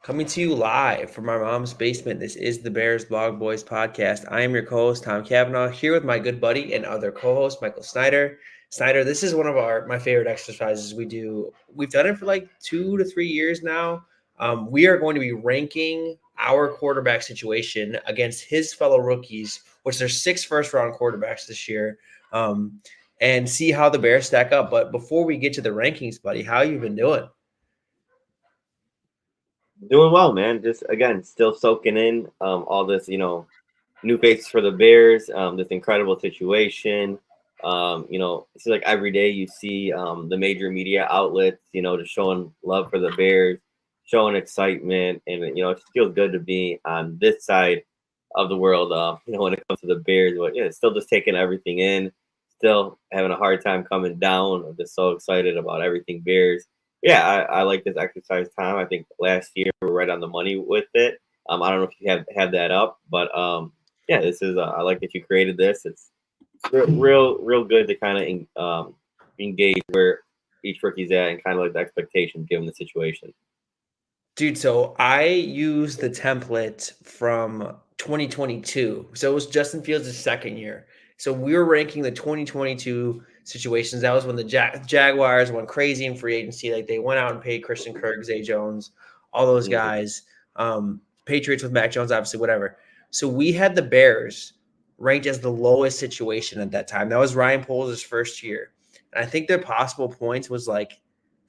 Coming to you live from my mom's basement. This is the Bears Blog Boys podcast. I am your co-host Tom Cavanaugh, here with my good buddy and other co-host Michael Snyder. Snyder, this is one of my favorite exercises we do. We've done it for like 2 to 3 years now. We are going to be ranking our quarterback situation against his fellow rookies, which there's 6 first-round quarterbacks this year, and see how the Bears stack up. But before we get to the rankings, buddy, how you been doing? Doing well, man. Just again, still soaking in all this, new faces for the Bears. This incredible situation. It's like every day you see the major media outlets, just showing love for the Bears, showing excitement, and it just feels good to be on this side of the world. When it comes to the Bears, but yeah, still just taking everything in. Still having a hard time coming down. I'm just so excited about everything Bears. Yeah, I like this exercise, Tom. I think last year we were right on the money with it. I don't know if you have that up, but yeah, this is. I like that you created this. It's real good to kind of engage where each rookie's at and kind of like the expectations given the situation. Dude, so I used the template from 2022. So it was Justin Fields' second year. So we were ranking the 2022 situations. That was when the Jaguars went crazy in free agency. Like they went out and paid Christian Kirk, Zay Jones, all those Mhm. guys. Patriots with Mac Jones, obviously, whatever. So we had the Bears ranked as the lowest situation at that time. That was Ryan Poles' first year. And I think their possible points was like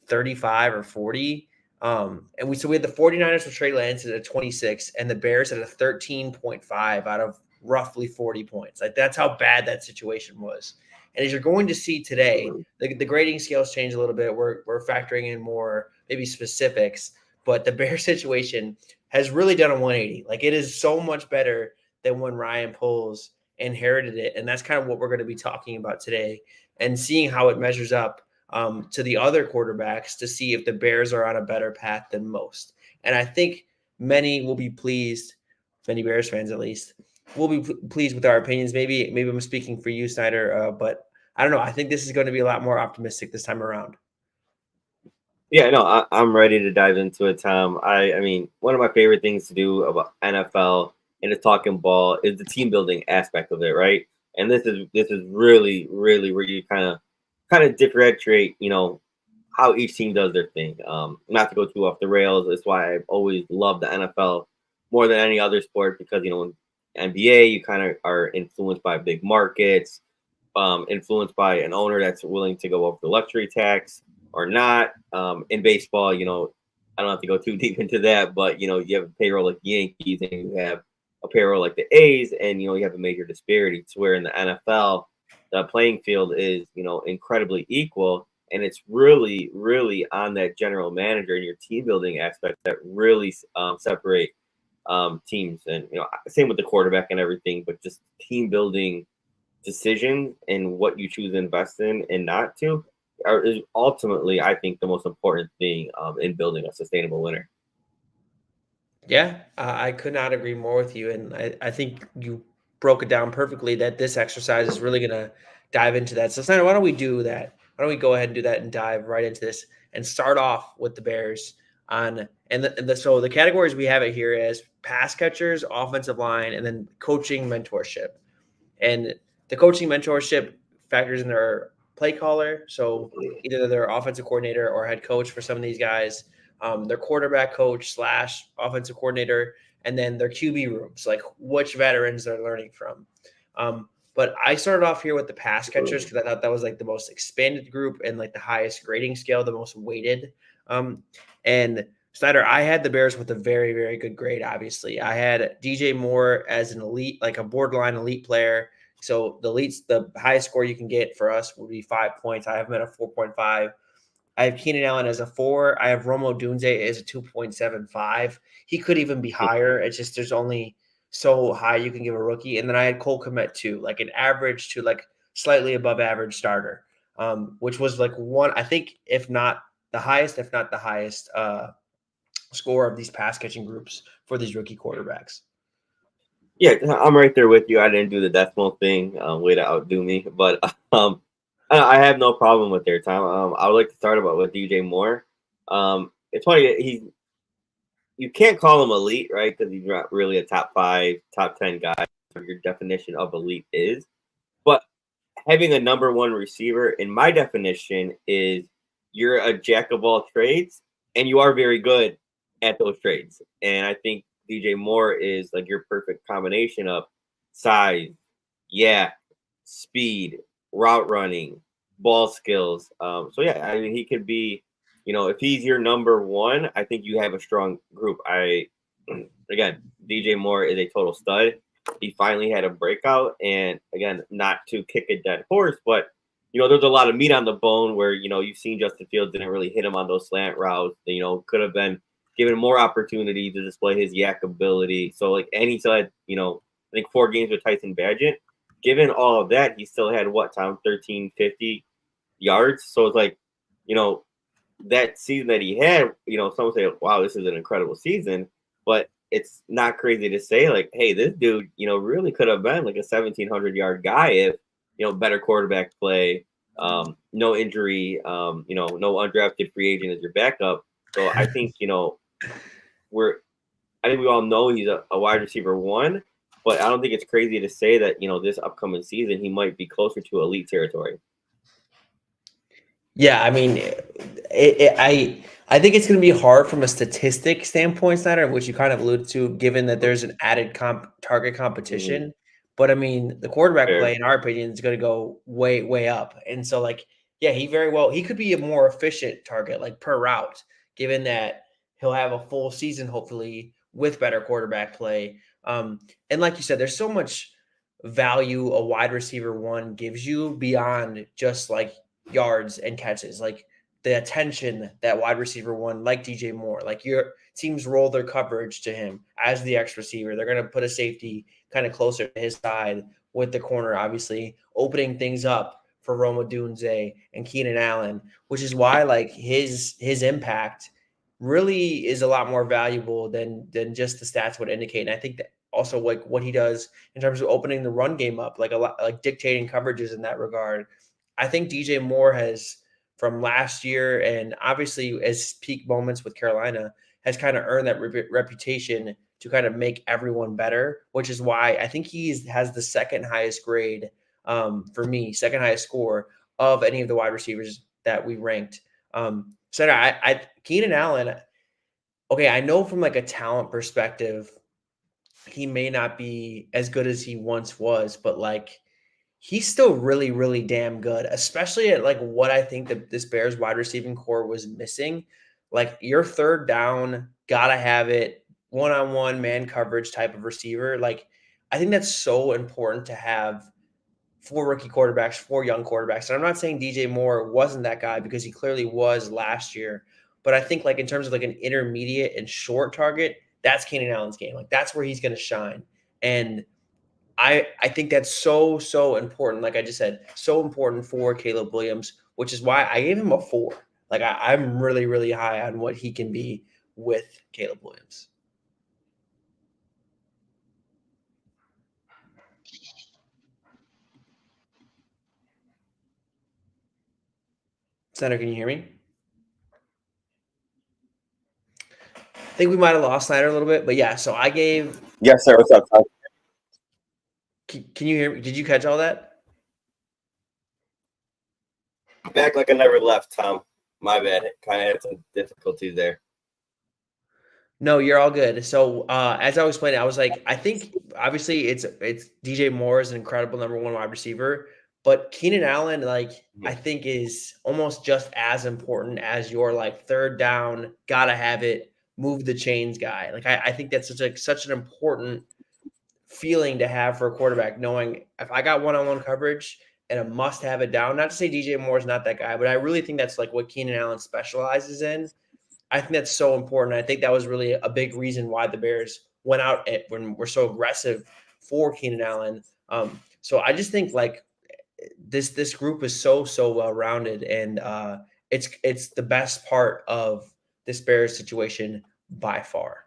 35 or 40. And we had the 49ers with Trey Lance at a 26 and the Bears at a 13.5 out of roughly 40 points. Like that's how bad that situation was. And as you're going to see today, the grading scales change a little bit. We're factoring in more maybe specifics, but the Bear situation has really done a 180. Like it is so much better than when Ryan Poles inherited it. And that's kind of what we're going to be talking about today and seeing how it measures up to the other quarterbacks to see if the Bears are on a better path than most. And I think many will be pleased, many Bears fans at least, will be pleased with our opinions. Maybe I'm speaking for you, Snyder, but I don't know. I think this is going to be a lot more optimistic this time around. Yeah, no, I'm ready to dive into it, Tom. I mean, one of my favorite things to do about NFL and the talking ball is the team building aspect of it, right? And this is really where you kind of differentiate, how each team does their thing. Not to go too off the rails, that's why I've always loved the NFL more than any other sport because in NBA you kind of are influenced by big markets, influenced by an owner that's willing to go over the luxury tax or not. In baseball, I don't have to go too deep into that, but you have a payroll like the Yankees and you have a payroll like the A's, and you have a major disparity to where in the NFL the playing field is incredibly equal, and it's really on that general manager and your team building aspect that really separate teams, and same with the quarterback and everything, but just team building decisions and what you choose to invest in and not to is ultimately, I think, the most important thing in building a sustainable winner. Yeah, I could not agree more with you. And I think you broke it down perfectly that this exercise is really going to dive into that. So, Snyder, why don't we do that? Why don't we go ahead and do that and dive right into this and start off with the Bears on so the categories we have it here as pass catchers, offensive line, and then coaching mentorship. And the coaching mentorship factors in their play caller. So either their offensive coordinator or head coach for some of these guys, their quarterback coach / offensive coordinator, and then their QB rooms, like which veterans they're learning from. But I started off here with the pass catchers because I thought that was like the most expanded group and like the highest grading scale, the most weighted. And Snyder, I had the Bears with a very, very good grade. Obviously, I had DJ Moore as an elite, like a borderline elite player. So the highest score you can get for us would be 5 points. I have him at a 4.5. I have Keenan Allen as a 4. I have Romo Dunze as a 2.75. He could even be higher. It's just there's only so high you can give a rookie. And then I had Cole Kmet too, like an average to like slightly above average starter, which was like one, I think, if not the highest, score of these pass catching groups for these rookie quarterbacks. Yeah, I'm right there with you. I didn't do the decimal thing, way to outdo me, but I have no problem with their time. I would like to start about with DJ Moore. It's funny you can't call him elite, right? Because he's not really a top 5, top 10 guy. Your definition of elite is. But having a number one receiver, in my definition, is you're a jack of all trades and you are very good at those trades. And I think DJ Moore is like your perfect combination of size, speed, route running, ball skills. So yeah, I mean he could be, if he's your number one, I think you have a strong group. Again, DJ Moore is a total stud. He finally had a breakout, and again, not to kick a dead horse, but there's a lot of meat on the bone where you've seen Justin Fields didn't really hit him on those slant routes. Could have been given more opportunity to display his yak ability. So and he still had I think 4 games with Tyson Bagent. Given all of that, he still had 1350 yards. So it's like that season that he had. Some say, wow, this is an incredible season, but it's not crazy to say like, hey, this dude, really could have been like a 1,700-yard guy if, better quarterback play, no injury, no undrafted free agent as your backup. So I think, I think we all know he's a wide receiver 1, but I don't think it's crazy to say that, this upcoming season, he might be closer to elite territory. Yeah, I mean, I think it's going to be hard from a statistic standpoint, Snyder, which you kind of alluded to, given that there's an added target competition. Mm-hmm. But I mean, the quarterback Fair. play, in our opinion, is going to go way, way up. And so, yeah, he could be a more efficient target, like per route, given that he'll have a full season, hopefully, with better quarterback play. And like you said, there's so much value a wide receiver 1 gives you beyond just like yards and catches, like the attention that wide receiver 1, like DJ Moore, like your teams roll their coverage to him as the X receiver. They're going to put a safety kind of closer to his side with the corner, obviously opening things up for Roma Dunze and Keenan Allen, which is why like his impact really is a lot more valuable than just the stats would indicate. And I think that also like what he does in terms of opening the run game up, like a lot, like dictating coverages in that regard. I think DJ Moore has, from last year and obviously as peak moments with Carolina, has kind of earned that reputation to kind of make everyone better, which is why I think he has the second highest grade for me, second highest score of any of the wide receivers that we ranked. So Keenan Allen, okay, I know from like a talent perspective, he may not be as good as he once was, but like he's still really, really damn good, especially at like what I think that this Bears wide receiving core was missing. Like your third down, gotta have it, one-on-one man coverage type of receiver. Like I think that's so important to have for rookie quarterbacks, for young quarterbacks. And I'm not saying DJ Moore wasn't that guy because he clearly was last year. But I think like in terms of like an intermediate and short target, that's Keenan Allen's game. Like that's where he's going to shine. And I think that's so important. Like I just said, so important for Caleb Williams, which is why I gave him a 4. Like I'm really, really high on what he can be with Caleb Williams. Snyder, can you hear me? I think we might have lost Snyder a little bit, but yeah. So I gave. Yes, sir. What's up, Tom? Can you hear me? Did you catch all that? Back like I never left, Tom. My bad. Kind of had some difficulties there. No, you're all good. So as I was explaining, I was like, I think obviously it's DJ Moore is an incredible number 1 wide receiver, but Keenan Allen, like I think is almost just as important as your like third down, gotta have it, move the chains guy. Like I think that's such an important feeling to have for a quarterback, knowing if I got one-on-one coverage and a must have it down. Not to say DJ Moore is not that guy, but I really think that's like what Keenan Allen specializes in. I think that's so important. I think that was really a big reason why the Bears went out when we're so aggressive for Keenan Allen. So I just think like this group is so well rounded, and it's the best part of this Bears situation by far.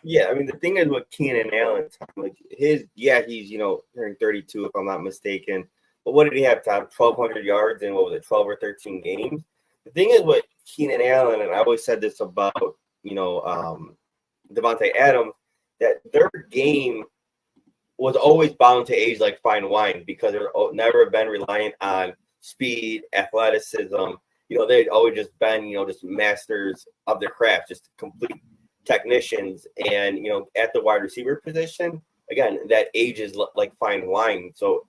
Yeah, I mean the thing is with Keenan Allen, like he's turning 32 if I'm not mistaken. But what did he have, Tom? 1,200 yards in 12 or 13 games. The thing is with Keenan Allen, and I always said this about Devontae Adams, that their game was always bound to age like fine wine because they've never been reliant on speed, athleticism. They'd always just been, just masters of their craft, just complete technicians. And, at the wide receiver position, again, that ages like fine wine. So,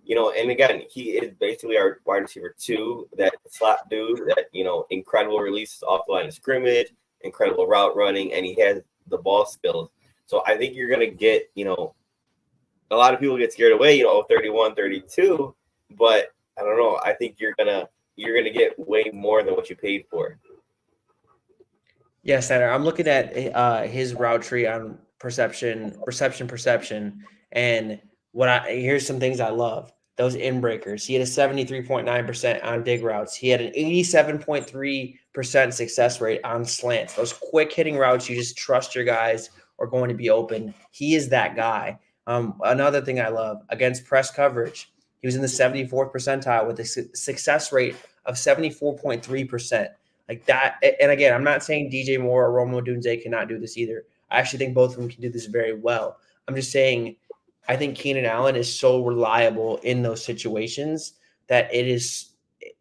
and again, he is basically our wide receiver 2, that slot dude, that, incredible releases off the line of scrimmage, incredible route running, and he has the ball skills. So I think you're going to get, a lot of people get scared away, 31, 32, but I don't know. I think you're gonna get way more than what you paid for. Yeah, Senator, I'm looking at his route tree on perception, and here's some things I love. Those in breakers. He had a 73.9% on dig routes. He had an 87.3% success rate on slants. Those quick hitting routes, you just trust your guys are going to be open. He is that guy. Another thing I love, against press coverage, he was in the 74th percentile with a success rate of 74.3%. Like that. And again, I'm not saying DJ Moore or Rome Odunze cannot do this either. I actually think both of them can do this very well. I'm just saying, I think Keenan Allen is so reliable in those situations that it's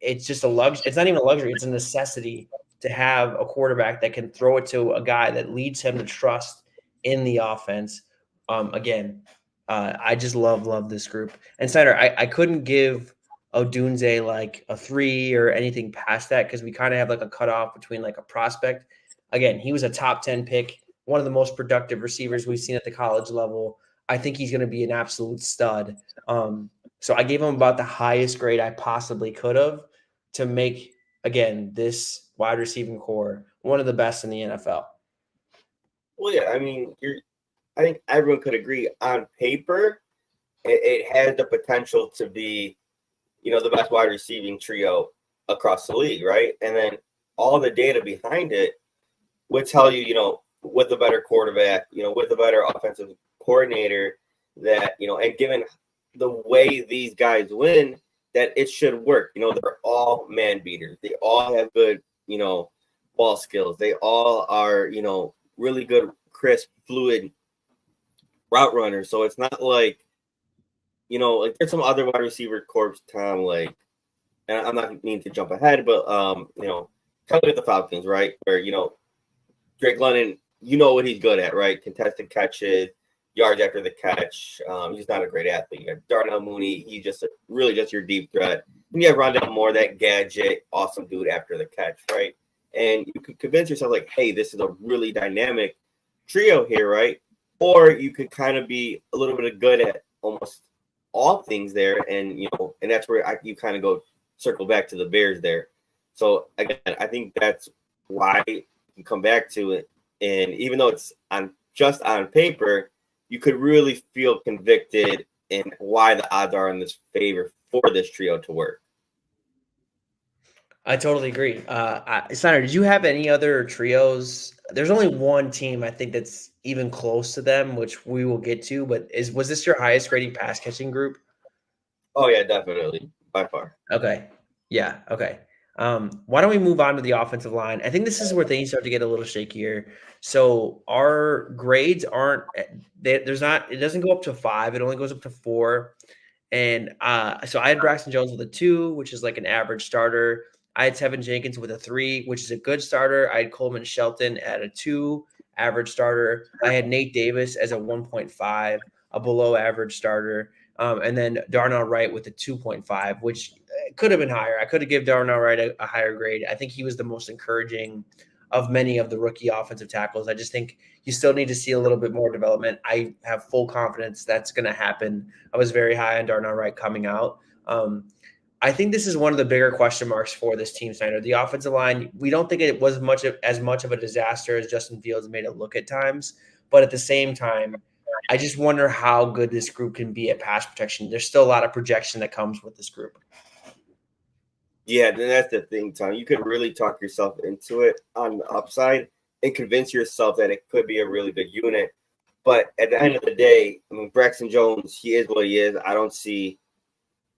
just a luxury. It's not even a luxury. It's a necessity to have a quarterback that can throw it to a guy that leads him to trust in the offense. I just love this group. And Snyder, I couldn't give Odunze like a 3 or anything past that because we kind of have like a cutoff between like a prospect. Again, he was a top 10 pick, one of the most productive receivers we've seen at the college level. I think he's going to be an absolute stud. So I gave him about the highest grade I possibly could have to make, again, this wide receiving core one of the best in the NFL. Well, yeah, I mean, I think everyone could agree on paper, it has the potential to be, the best wide receiving trio across the league, right? And then all the data behind it would tell you, with a better quarterback, with a better offensive coordinator, that, and given the way these guys win, that it should work. They're all man beaters. They all have good, ball skills. They all are, really good, crisp, fluid route runners. So it's not like, like there's some other wide receiver corps, Tom, like, and I'm not meaning to jump ahead, but kind of with the Falcons, right? Where, Drake London, what he's good at, right? Contested catches, yards after the catch. He's not a great athlete. You have Darnell Mooney, he's just really just your deep threat. And you have Rondell Moore, that gadget, awesome dude after the catch, right? And you could convince yourself like, hey, this is a really dynamic trio here, right? Or you could kind of be a little bit of good at almost all things there, and and that's where you kind of go circle back to the Bears there. So again, I think that's why you come back to it, and even though it's just on paper, you could really feel convicted in why the odds are in this favor for this trio to work. I totally agree. Snyder, did you have any other trios? There's only one team I think that's even close to them, which we will get to. But was this your highest grading pass catching group? Oh yeah, definitely, by far. Okay. Yeah. Okay. Why don't we move on to the offensive line? I think this is where things start to get a little shakier. So our grades aren't. It doesn't go up to 5. It only goes up to 4. And so I had Braxton Jones with a 2, which is like an average starter. I had Tevin Jenkins with a 3, which is a good starter. I had Coleman Shelton at a 2, average starter. I had Nate Davis as a 1.5, a below average starter. And then Darnell Wright with a 2.5, which could have been higher. I could have given Darnell Wright a higher grade. I think he was the most encouraging of many of the rookie offensive tackles. I just think you still need to see a little bit more development. I have full confidence that's going to happen. I was very high on Darnell Wright coming out. I think this is one of the bigger question marks for this team, Snyder. The offensive line, we don't think it was as much of a disaster as Justin Fields made it look at times. But at the same time, I just wonder how good this group can be at pass protection. There's still a lot of projection that comes with this group. Yeah, then that's the thing, Tom. You could really talk yourself into it on the upside and convince yourself that it could be a really good unit. But at the end of the day, I mean, Braxton Jones, he is what he is. I don't see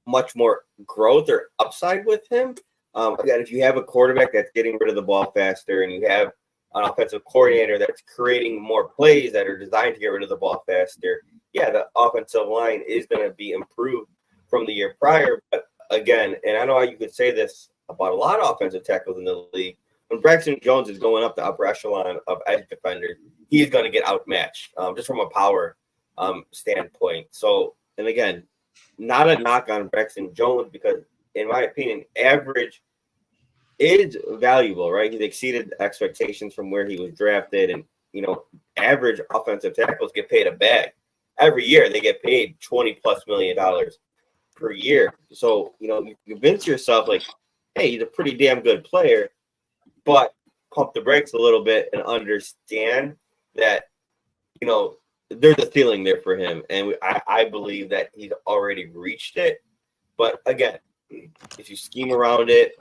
much more growth or upside with him. Again, if you have a quarterback that's getting rid of the ball faster, and you have an offensive coordinator that's creating more plays that are designed to get rid of the ball faster, yeah, the offensive line is going to be improved from the year prior. But again, and I know you could say this about a lot of offensive tackles in the league, when Braxton Jones is going up the upper echelon of edge defenders, he's going to get outmatched just from a power standpoint. So, and again, not a knock on Braxton Jones because, in my opinion, average is valuable, right? He's exceeded expectations from where he was drafted, and average offensive tackles get paid a bag every year. They get paid $20+ million per year. So you convince yourself like, hey, he's a pretty damn good player, but pump the brakes a little bit and understand that there's a ceiling there for him, and I believe that he's already reached it. But again, if you scheme around it,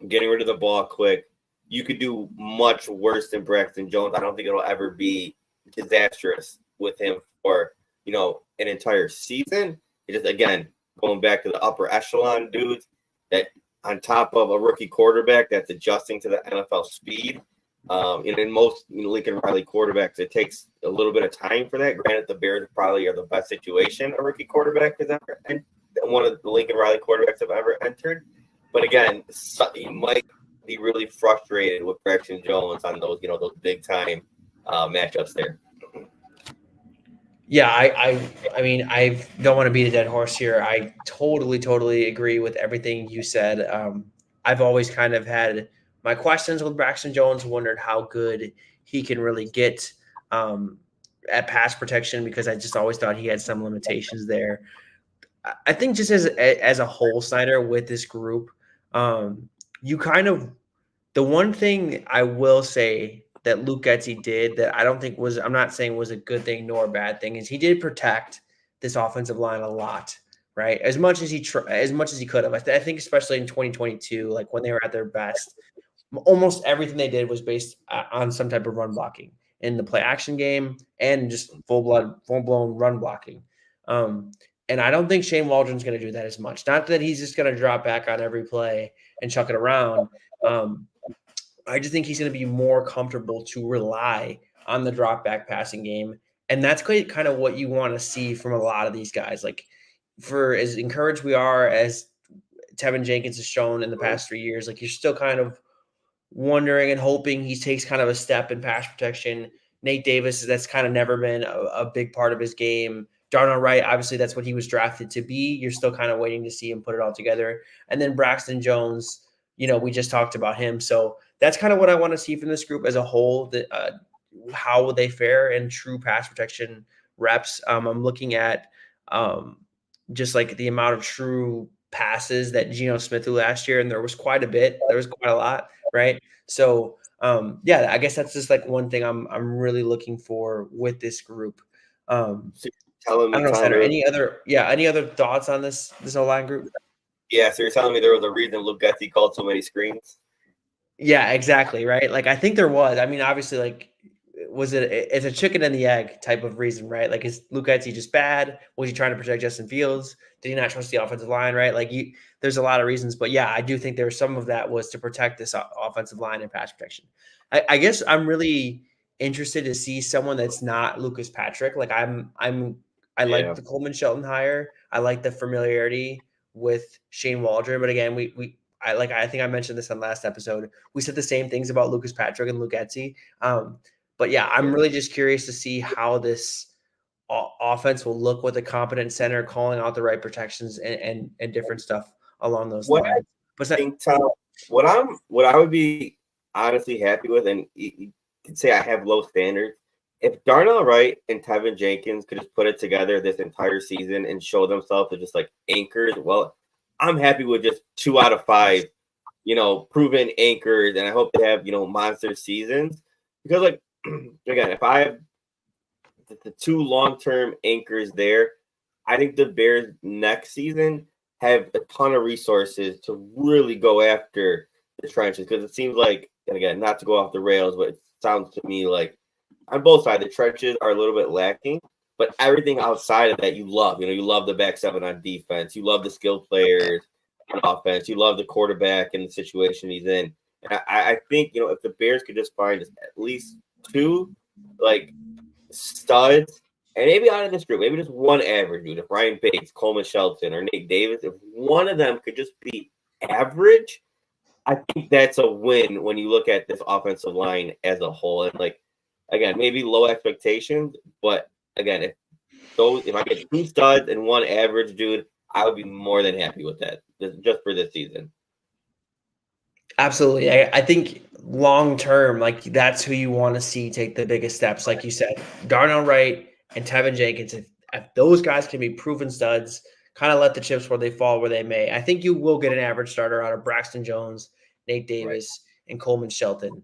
getting rid of the ball quick, you could do much worse than Braxton Jones. I don't think it'll ever be disastrous with him for an entire season. It just, again, going back to the upper echelon dudes that on top of a rookie quarterback that's adjusting to the NFL speed. And in most Lincoln Riley quarterbacks, it takes a little bit of time for that. Granted, the Bears probably are the best situation a rookie quarterback has ever entered. One of the Lincoln Riley quarterbacks have ever entered. But again, you might be really frustrated with Braxton Jones on those big time matchups there. Yeah, I mean, I don't want to beat a dead horse here. I totally agree with everything you said. I've always kind of had my questions with Braxton Jones, wondered how good he can really get at pass protection because I just always thought he had some limitations there. I think just as a whole, Snyder, with this group, you kind of the one thing I will say that Luke Getsy did that I don't think was, I'm not saying was a good thing nor a bad thing, is he did protect this offensive line a lot, right? As much as he could have. I think especially in 2022, like when they were at their best, almost everything they did was based on some type of run blocking in the play action game and just full blown run blocking. And I don't think Shane Waldron's going to do that as much. Not that he's just going to drop back on every play and chuck it around. I just think he's going to be more comfortable to rely on the drop back passing game. And that's kind of what you want to see from a lot of these guys. Like, for as encouraged we are, as Tevin Jenkins has shown in the past 3 years, like, you're still kind of wondering and hoping he takes kind of a step in pass protection. Nate Davis, that's kind of never been a big part of his game. Darnell Wright, obviously that's what he was drafted to be. You're still kind of waiting to see him put it all together. And then Braxton Jones, we just talked about him. So that's kind of what I want to see from this group as a whole, that how will they fare in true pass protection reps. I'm looking at just like the amount of true passes that Geno Smith threw last year, and there was quite a bit. There was quite a lot, right? So yeah, I guess that's just like one thing I'm really looking for with this group. I don't know, Center, any other thoughts on this O-line group? Yeah, so you're telling me there was a reason Luke Getsy called so many screens? Yeah, exactly, right? Like, I think there was. I mean, obviously, like, it's a chicken and the egg type of reason, right? Like, is Luke Getsy just bad? Was he trying to protect Justin Fields? Did he not trust the offensive line, right? Like, there's a lot of reasons. But, yeah, I do think there was some of that was to protect this offensive line and pass protection. I guess I'm really interested to see someone that's not Lucas Patrick. Like, I like the Coleman Shelton hire. I like the familiarity with Shane Waldron. But, again, I think I mentioned this on last episode. We said the same things about Lucas Patrick and Luke Getsy. But yeah, I'm really just curious to see how this offense will look with a competent center calling out the right protections and different stuff along those lines. But I think, Tom, what I would be honestly happy with, and you could say I have low standards, if Darnell Wright and Tevin Jenkins could just put it together this entire season and show themselves as just like anchors, well, I'm happy with just 2 out of 5, proven anchors, and I hope they have, monster seasons. Because, like, again, if I have the 2 long-term anchors there, I think the Bears next season have a ton of resources to really go after the trenches. Because it seems like, and again, not to go off the rails, but it sounds to me like on both sides, the trenches are a little bit lacking. But everything outside of that, you love. You love the back 7 on defense. You love the skilled players on offense. You love the quarterback and the situation he's in. And I think, if the Bears could just find at least two, like, studs, and maybe out of this group, maybe just one average dude, if Ryan Bates, Coleman Shelton, or Nate Davis, if one of them could just be average, I think that's a win when you look at this offensive line as a whole. And, like, again, maybe low expectations, but again, if I get two studs and one average dude, I would be more than happy with that just for this season. Absolutely. I think long term, like that's who you want to see take the biggest steps. Like you said, Darnell Wright and Tevin Jenkins, if those guys can be proven studs, kind of let the chips where they fall where they may. I think you will get an average starter out of Braxton Jones, Nate Davis, and Coleman Shelton.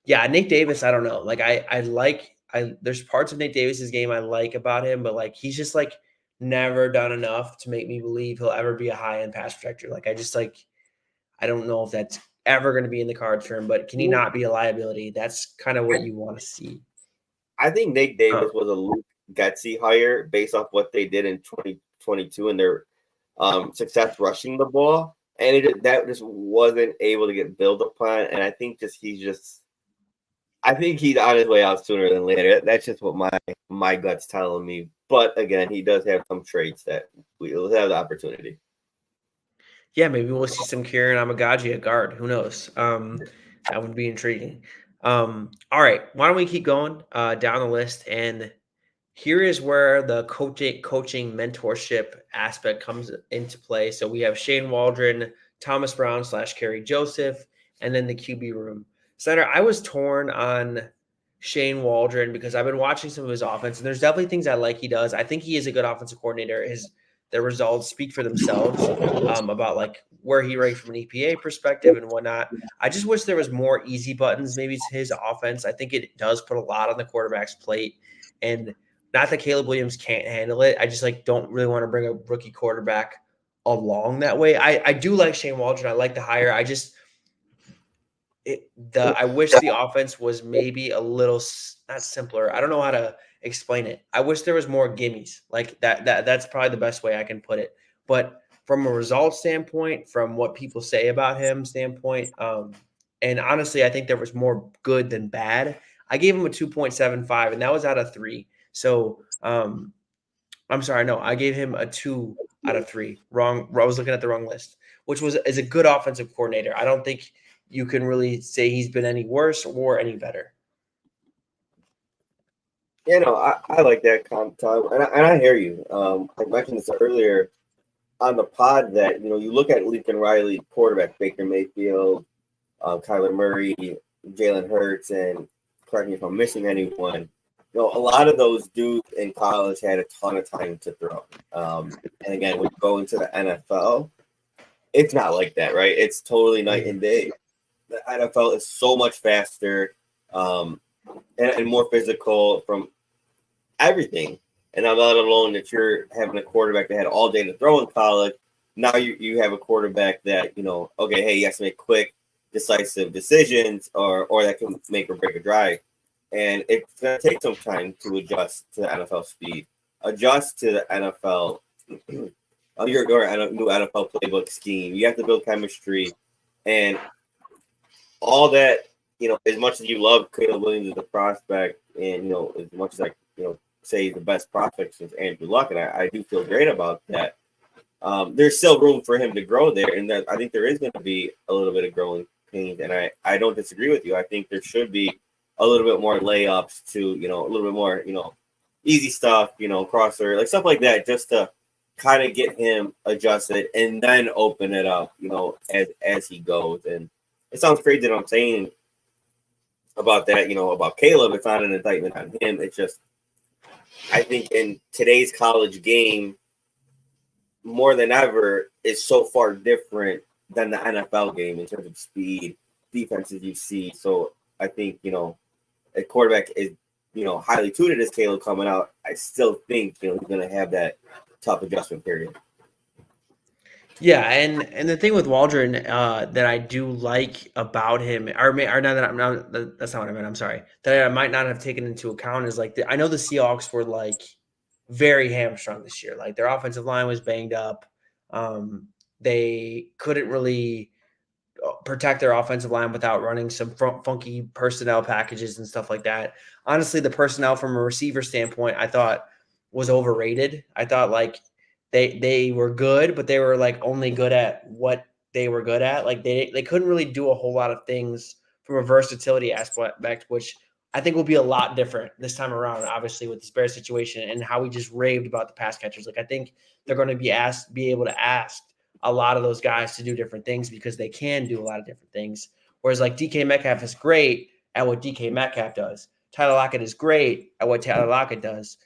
Yeah, Nate Davis, I don't know. Like there's parts of Nate Davis's game I like about him, but like he's just like never done enough to make me believe he'll ever be a high end pass protector. Like I don't know if that's ever going to be in the cards for him, but can he not be a liability? That's kind of what you want to see. I think Nate Davis was a Luke Getsy hire based off what they did in 2022 and their success rushing the ball. And that just wasn't able to get built upon. And I think I think he's on his way out sooner than later. That's just what my gut's telling me. But again, he does have some traits that we'll have the opportunity. Yeah, maybe we'll see some Kieran Amagaji at guard. Who knows? That would be intriguing. All right, why don't we keep going down the list? And here is where the coaching mentorship aspect comes into play. So we have Shane Waldron, Thomas Brown / Kerry Joseph, and then the QB room. Snyder, I was torn on Shane Waldron because I've been watching some of his offense, and there's definitely things I like he does. I think he is a good offensive coordinator. The results speak for themselves about like where he ranked from an EPA perspective and whatnot. I just wish there was more easy buttons maybe to his offense. I think it does put a lot on the quarterback's plate, and not that Caleb Williams can't handle it. I just like don't really want to bring a rookie quarterback along that way. I do like Shane Waldron. I like the hire. I wish the offense was maybe a little not simpler. I don't know how to explain it. I wish there was more gimmies. Like that's probably the best way I can put it. But from a result standpoint, from what people say about him standpoint, and honestly, I think there was more good than bad. I gave him a 2.75, and that was out of 3. So I'm sorry, no, I gave him a 2 out of 3. Wrong. I was looking at the wrong list, which is a good offensive coordinator. I don't think you can really say he's been any worse or any better. I like that comment, Tom, and I hear you. I mentioned this earlier on the pod that you look at Lincoln Riley, quarterback, Baker Mayfield, Kyler Murray, Jalen Hurts, and correct me if I'm missing anyone. A lot of those dudes in college had a ton of time to throw. And again, when you go into the NFL, it's not like that, right? It's totally night and day. The NFL is so much faster and more physical from everything. And I'm not alone that you're having a quarterback that had all day to throw in college. Now you have a quarterback that, okay, hey, he has to make quick, decisive decisions or that can make or break a drive. And it's going to take some time to adjust to the NFL speed, adjust to the NFL, your new NFL playbook scheme. You have to build chemistry and all that, as much as you love Caleb Williams as a prospect and, as much as say the best prospect since Andrew Luck, and I do feel great about that. There's still room for him to grow there, and I think there is going to be a little bit of growing pains, and I don't disagree with you. I think there should be a little bit more layups to, a little bit more, easy stuff, crosser, like stuff like that, just to kind of get him adjusted and then open it up, as he goes. And it sounds crazy that I'm saying about that, about Caleb. It's not an indictment on him. It's just, I think in today's college game, more than ever, is so far different than the NFL game in terms of speed, defenses you see. So I think, a quarterback is, highly tutored as Caleb coming out. I still think, he's going to have that tough adjustment period. Yeah, and the thing with Waldron that I do like about him, or not that I'm not, that's not what I meant. I'm sorry, that I might not have taken into account is like I know the Seahawks were like very hamstrung this year. Like their offensive line was banged up. They couldn't really protect their offensive line without running some funky personnel packages and stuff like that. Honestly, the personnel from a receiver standpoint, I thought was overrated. I thought like they were good, but they were like only good at what they were good at. Like they couldn't really do a whole lot of things from a versatility aspect, which I think will be a lot different this time around, obviously, with this Bears situation and how we just raved about the pass catchers. Like I think they're going to be able to ask a lot of those guys to do different things because they can do a lot of different things. Whereas like DK Metcalf is great at what DK Metcalf does. Tyler Lockett is great at what Tyler Lockett does.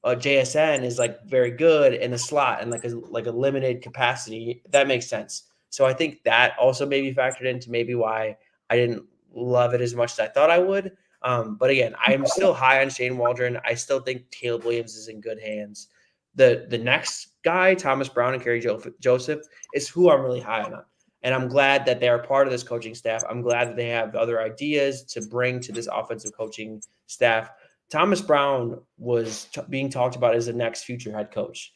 JSN is like very good in the slot and like a limited capacity. That makes sense. So I think that also maybe factored into maybe why I didn't love it as much as I thought I would. But again, I'm still high on Shane Waldron. I still think Caleb Williams is in good hands. The next guy, Thomas Brown and Kerry Joseph, is who I'm really high on. And I'm glad that they are part of this coaching staff. I'm glad that they have other ideas to bring to this offensive coaching staff. Thomas Brown was being talked about as the next future head coach.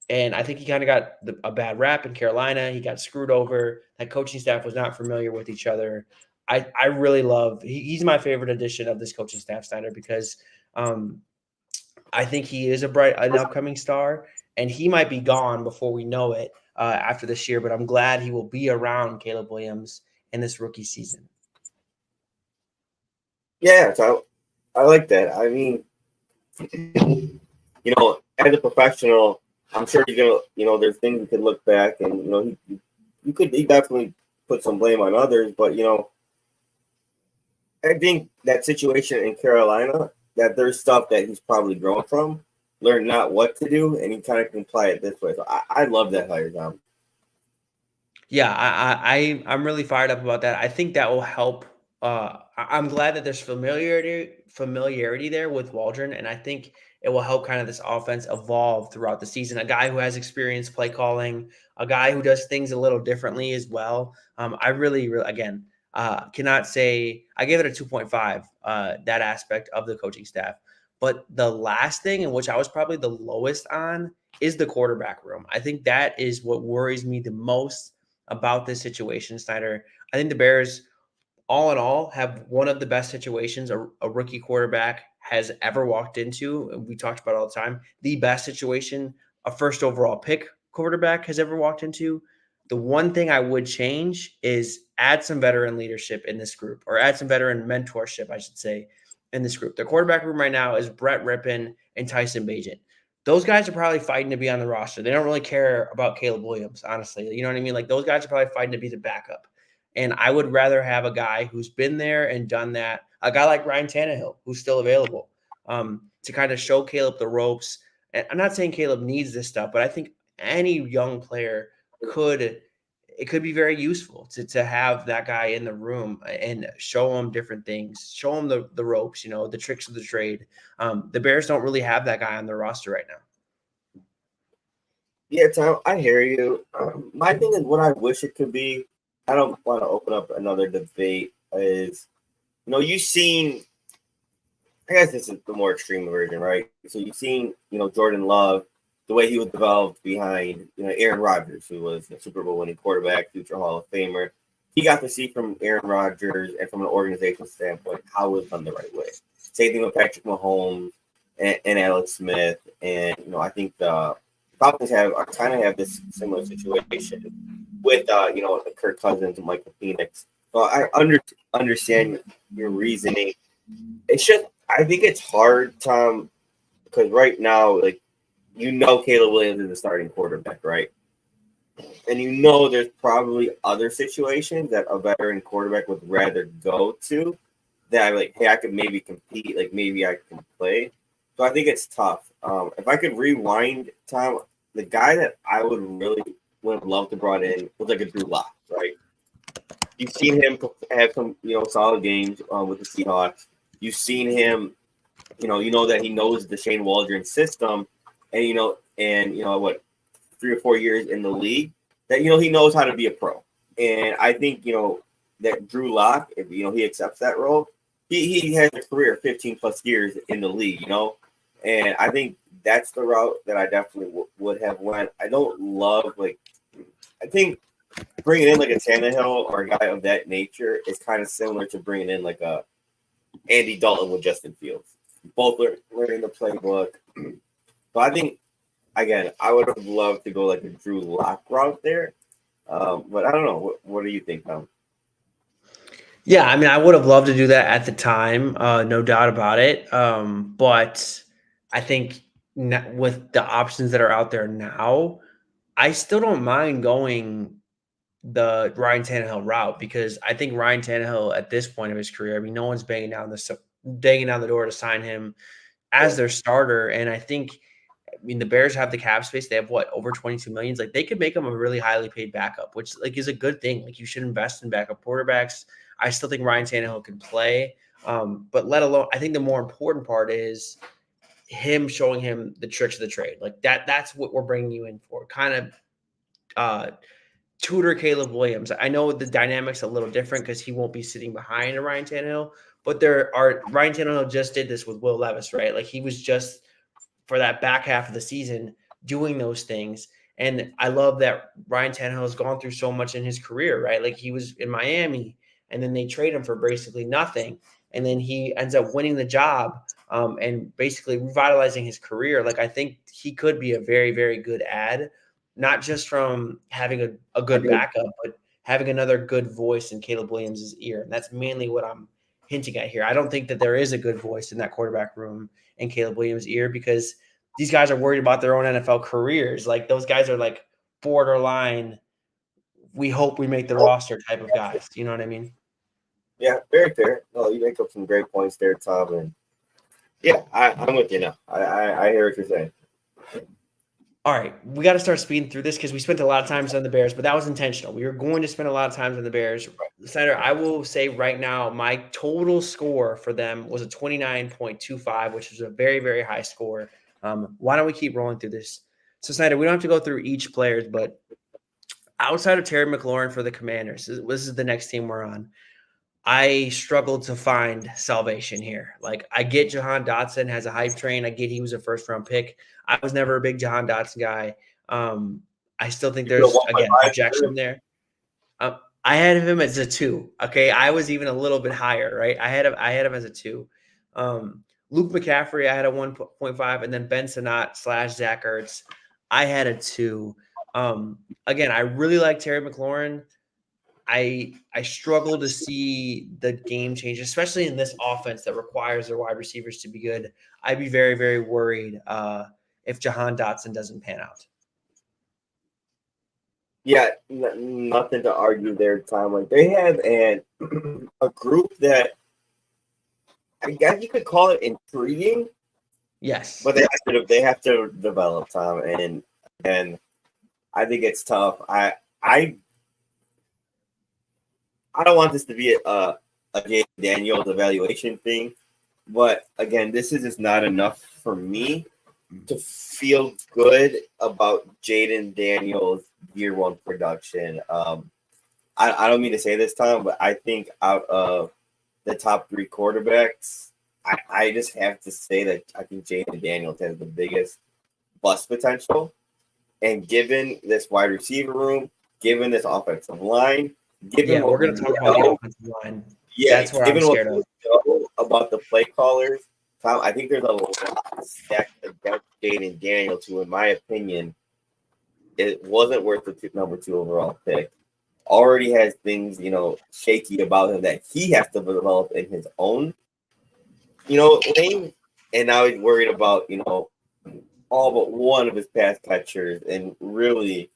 And I think he kind of got a bad rap in Carolina. He got screwed over. That coaching staff was not familiar with each other. I really love he's my favorite addition of this coaching staff, Steiner, because I think he is an upcoming star, and he might be gone before we know it after this year. But I'm glad he will be around Caleb Williams in this rookie season. Yeah, so I like that. I mean, as a professional, I'm sure he's gonna, there's things you could look back and he definitely put some blame on others, but I think that situation in Carolina, that there's stuff that he's probably grown from, learned not what to do, and he kind of can apply it this way. So I love that hire, Tom. Yeah, I'm really fired up about that. I think that will help. I'm glad that there's familiarity there with Waldron, and I think it will help kind of this offense evolve throughout the season. A guy who has experience play calling, a guy who does things a little differently as well. I really, again, cannot say I gave it a 2.5. That aspect of the coaching staff, but the last thing, in which I was probably the lowest on, is the quarterback room. I think that is what worries me the most about this situation, Snyder. I think the Bears, all in all, have one of the best situations a rookie quarterback has ever walked into. We talked about it all the time. The best situation a first overall pick quarterback has ever walked into. The one thing I would change is add some veteran leadership in this group, or add some veteran mentorship, I should say, in this group. The quarterback room right now is Brett Rippon and Tyson Bagent. Those guys are probably fighting to be on the roster. They don't really care about Caleb Williams, honestly. You know what I mean? Like those guys are probably fighting to be the backup. And I would rather have a guy who's been there and done that, a guy like Ryan Tannehill, who's still available, to kind of show Caleb the ropes. And I'm not saying Caleb needs this stuff, but I think any young player could be very useful to have that guy in the room and show him different things, show him the ropes, the tricks of the trade. The Bears don't really have that guy on their roster right now. Yeah, Tom, I hear you. My thing is what I wish it could be. I don't want to open up another debate. Is you've seen. I guess this is the more extreme version, right? So you've seen, Jordan Love, the way he was developed behind, Aaron Rodgers, who was a Super Bowl winning quarterback, future Hall of Famer. He got to see from Aaron Rodgers and from an organizational standpoint how it was done the right way. Same thing with Patrick Mahomes and Alex Smith, and I think the Falcons kind of have this similar situation with Kirk Cousins and Michael Penix. So I understand your reasoning. It's just I think it's hard, Tom, because right now, Caleb Williams is the starting quarterback, right? And there's probably other situations that a veteran quarterback would rather go to that I'm like, hey, I could maybe compete, maybe I can play. So I think it's tough. If I could rewind, Tom, the guy that I would have loved to brought in was like a Drew Lock, right? You've seen him have some, solid games with the Seahawks. You've seen him, that he knows the Shane Waldron system, and what 3 or 4 years in the league, that he knows how to be a pro. And I think that Drew Lock, if he accepts that role, he has a career of 15 plus years in the league, and I think that's the route that I definitely would have went. I don't love I think bringing in like a Tannehill or a guy of that nature is kind of similar to bringing in like a Andy Dalton with Justin Fields. Both learning the playbook. But I think, again, I would have loved to go like a Drew Lock route there. But I don't know. What do you think, Tom? Yeah, I mean, I would have loved to do that at the time, no doubt about it. But I think with the options that are out there now, I still don't mind going the Ryan Tannehill route because I think Ryan Tannehill at this point of his career, I mean, no one's banging down the door to sign him as their starter, and I think. I mean, the Bears have the cap space. They have what, over 22 millions. Like they could make him a really highly paid backup, which like is a good thing. Like you should invest in backup quarterbacks. I still think Ryan Tannehill can play. But let alone, I think the more important part is him showing him the tricks of the trade. Like that's what we're bringing you in for. Kind of tutor Caleb Williams. I know the dynamics a little different because he won't be sitting behind a Ryan Tannehill, but Ryan Tannehill just did this with Will Levis, right? Like he was just for that back half of the season doing those things. And I love that Ryan Tannehill has gone through so much in his career, right? Like he was in Miami and then they trade him for basically nothing. And then he ends up winning the job and basically revitalizing his career. Like I think he could be a very, very good ad, not just from having a good backup, but having another good voice in Caleb Williams' ear. And that's mainly what I'm hinting at here. I don't think that there is a good voice in that quarterback room in Caleb Williams' ear because these guys are worried about their own NFL careers. Like those guys are like borderline, we hope we make the roster type of guys. You know what I mean? Yeah, very fair. No, you make up some great points there, Tom. And yeah, I'm with you now. I hear what you're saying. All right, we got to start speeding through this because we spent a lot of time on the Bears, but that was intentional. We were going to spend a lot of time on the Bears. Senator, I will say right now, my total score for them was a 29.25, which is a very, very high score. Why don't we keep rolling through this? So, Snyder, we don't have to go through each players, but outside of Terry McLaurin for the Commanders, this is the next team we're on. I struggled to find salvation here. Like, I get Jahan Dotson has a hype train. I get he was a first-round pick. I was never a big Jahan Dotson guy. I still think there's, again, projection there. I had him as a 2. Okay, I was even a little bit higher, right? I had him as a 2. Luke McCaffrey, I had a 1.5, and then Ben Sinnott / Zach Ertz, I had a 2. Again, I really like Terry McLaurin. I struggle to see the game change, especially in this offense that requires their wide receivers to be good. I'd be very, very worried if Jahan Dotson doesn't pan out. Yeah, nothing to argue there, Tom. Like they have a group that I guess you could call it intriguing. Yes, but they have to develop, Tom, and I think it's tough. I don't want this to be a Jayden Daniels evaluation thing, but again, this is just not enough for me to feel good about Jayden Daniels' year one production. I don't mean to say this, Tom, but I think out of the top 3 quarterbacks, I just have to say that I think Jayden Daniels has the biggest bust potential. And given this wide receiver room, given this offensive line, given we're going to talk about the offensive line. Yeah, that's what I'm scared of. About the play callers, Tom, I think there's a lot stacked against Jayden Daniels, who, in my opinion, it wasn't worth the number 2 overall pick. Already has things, shaky about him that he has to develop in his own, lane. And now he's worried about, all but one of his pass catchers and really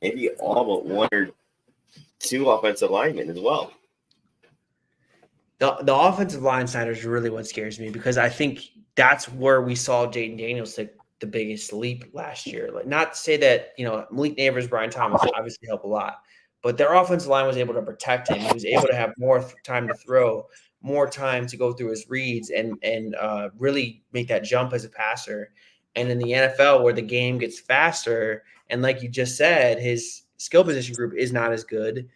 maybe all but 1 or 2 offensive linemen as well. The offensive line side is really what scares me because I think that's where we saw Jayden Daniels take the biggest leap last year. Like, not to say that, Malik Neighbors, Brian Thomas obviously help a lot, but their offensive line was able to protect him. He was able to have more time to throw, more time to go through his reads and really make that jump as a passer. And in the NFL, where the game gets faster, and like you just said, his skill position group is not as good.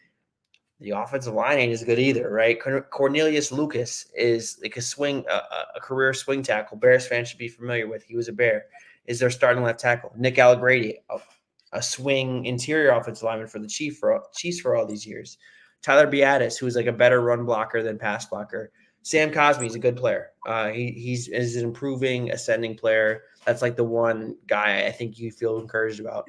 The offensive line ain't as good either, right? Cornelius Lucas is like a career swing tackle. Bears fans should be familiar with. He was a Bear. Is their starting left tackle. Nick Allegretti, a swing interior offensive lineman for the Chiefs for all these years. Tyler Biadasz, who's like a better run blocker than pass blocker. Sam Cosmi's a good player. He's an improving, ascending player. That's like the one guy I think you feel encouraged about.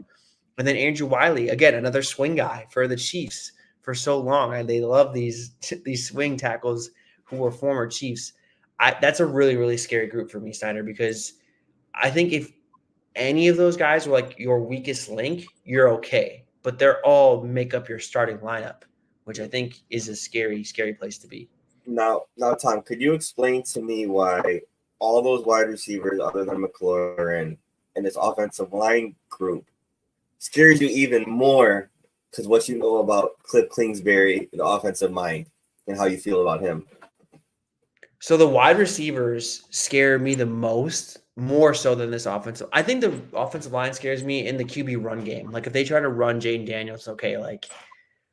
And then Andrew Wiley, again, another swing guy for the Chiefs for so long. And they love these swing tackles who were former Chiefs. That's a really, really scary group for me, Steiner, because I think if any of those guys were like your weakest link, you're okay. But they're all make up your starting lineup, which I think is a scary, scary place to be. Now, Tom, could you explain to me why all those wide receivers, other than McLaurin, and this offensive line group scares you even more because what you know about Cliff Kingsbury, the offensive mind, and how you feel about him? So the wide receivers scare me the most, more so than this offensive. I think the offensive line scares me in the QB run game. Like if they try to run Jaden Daniels, okay, like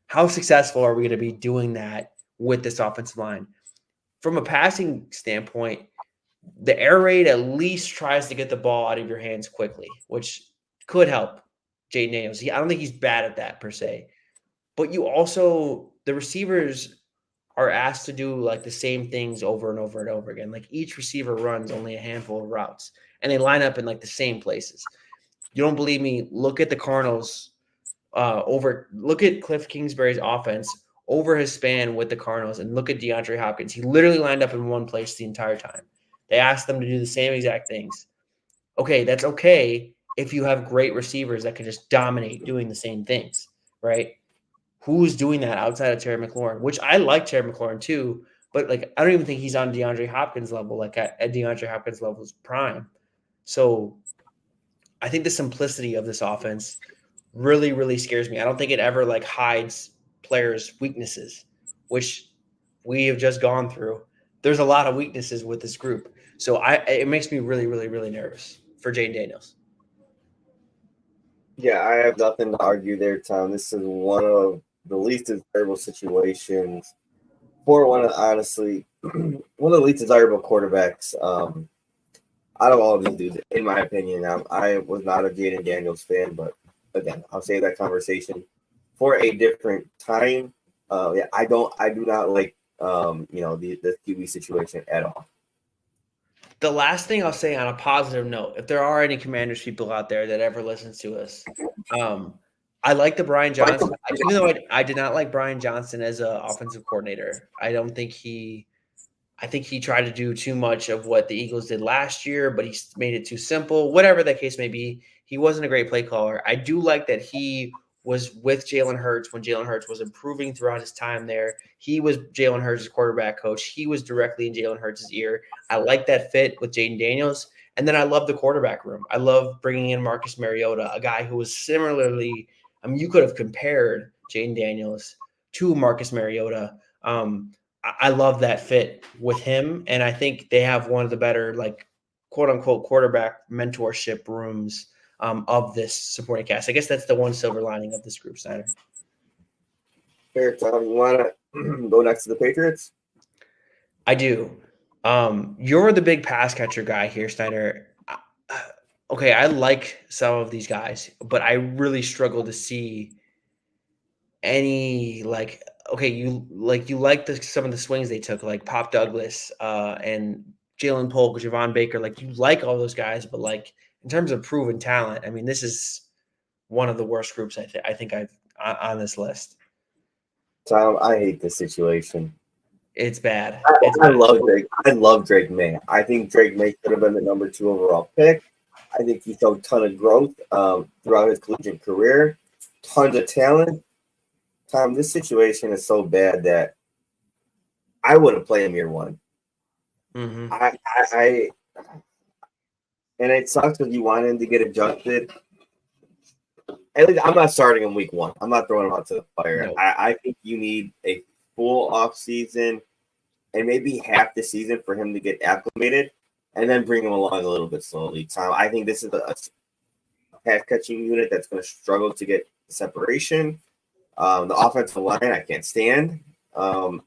how successful are we going to be doing that with this offensive line? From a passing standpoint, the air raid at least tries to get the ball out of your hands quickly, which could help Jaden Daniels. I don't think he's bad at that per se. But you also, the receivers are asked to do like the same things over and over and over again. Like each receiver runs only a handful of routes and they line up in like the same places. You don't believe me? Look at the Cardinals look at Cliff Kingsbury's offense over his span with the Cardinals and look at DeAndre Hopkins. He literally lined up in one place the entire time. They asked them to do the same exact things. Okay, that's okay if you have great receivers that can just dominate doing the same things, right? Who's doing that outside of Terry McLaurin? Which I like Terry McLaurin too, but like I don't even think he's on DeAndre Hopkins level, like at DeAndre Hopkins level's prime. So I think the simplicity of this offense really, really scares me. I don't think it ever like hides players' weaknesses, which we have just gone through. There's a lot of weaknesses with this group. So it makes me really, really, really nervous for Jaden Daniels. Yeah, I have nothing to argue there, Tom. This is one of the least desirable situations for honestly, one of the least desirable quarterbacks out of all of these dudes, in my opinion. I was not a Jaden Daniels fan, but again, I'll save that conversation for a different time. I do not like the QB situation at all. The last thing I'll say on a positive note, if there are any Commanders people out there that ever listens to us, I like the Brian Johnson. Even though I did not like Brian Johnson as an offensive coordinator, I think he tried to do too much of what the Eagles did last year, but he made it too simple. Whatever that case may be, he wasn't a great play caller. I do like that he was with Jalen Hurts when Jalen Hurts was improving throughout his time there. He was Jalen Hurts' quarterback coach. He was directly in Jalen Hurts' ear. I like that fit with Jaden Daniels. And then I love the quarterback room. I love bringing in Marcus Mariota, a guy who was similarly – I mean, you could have compared Jaden Daniels to Marcus Mariota. I love that fit with him. And I think they have one of the better, like, quote unquote, quarterback mentorship rooms of this supporting cast. I guess that's the one silver lining of this group, Steiner. Fair, Tom. You want to go next to the Patriots? I do. You're the big pass catcher guy here, Steiner. Okay, I like some of these guys, but I really struggle to see any like – okay, you like some of the swings they took, like Pop Douglas and Jalen Polk, Javon Baker. Like you like all those guys, but like in terms of proven talent, I mean, this is one of the worst groups I think I've on this list. Tom, I hate this situation. It's bad. I love Drake. I love Drake May. I think Drake May should have been the number 2 overall pick. I think he showed a ton of growth throughout his collegiate career. Tons of talent. Tom, this situation is so bad that I wouldn't play him year one. Mm-hmm. And it sucks because you want him to get adjusted. At least I'm not starting him week 1. I'm not throwing him out to the fire. No. I think you need a full off season and maybe half the season for him to get acclimated and then bring him along a little bit slowly. Tom, I think this is a pass catching unit that's going to struggle to get separation. The offensive line, I can't stand. I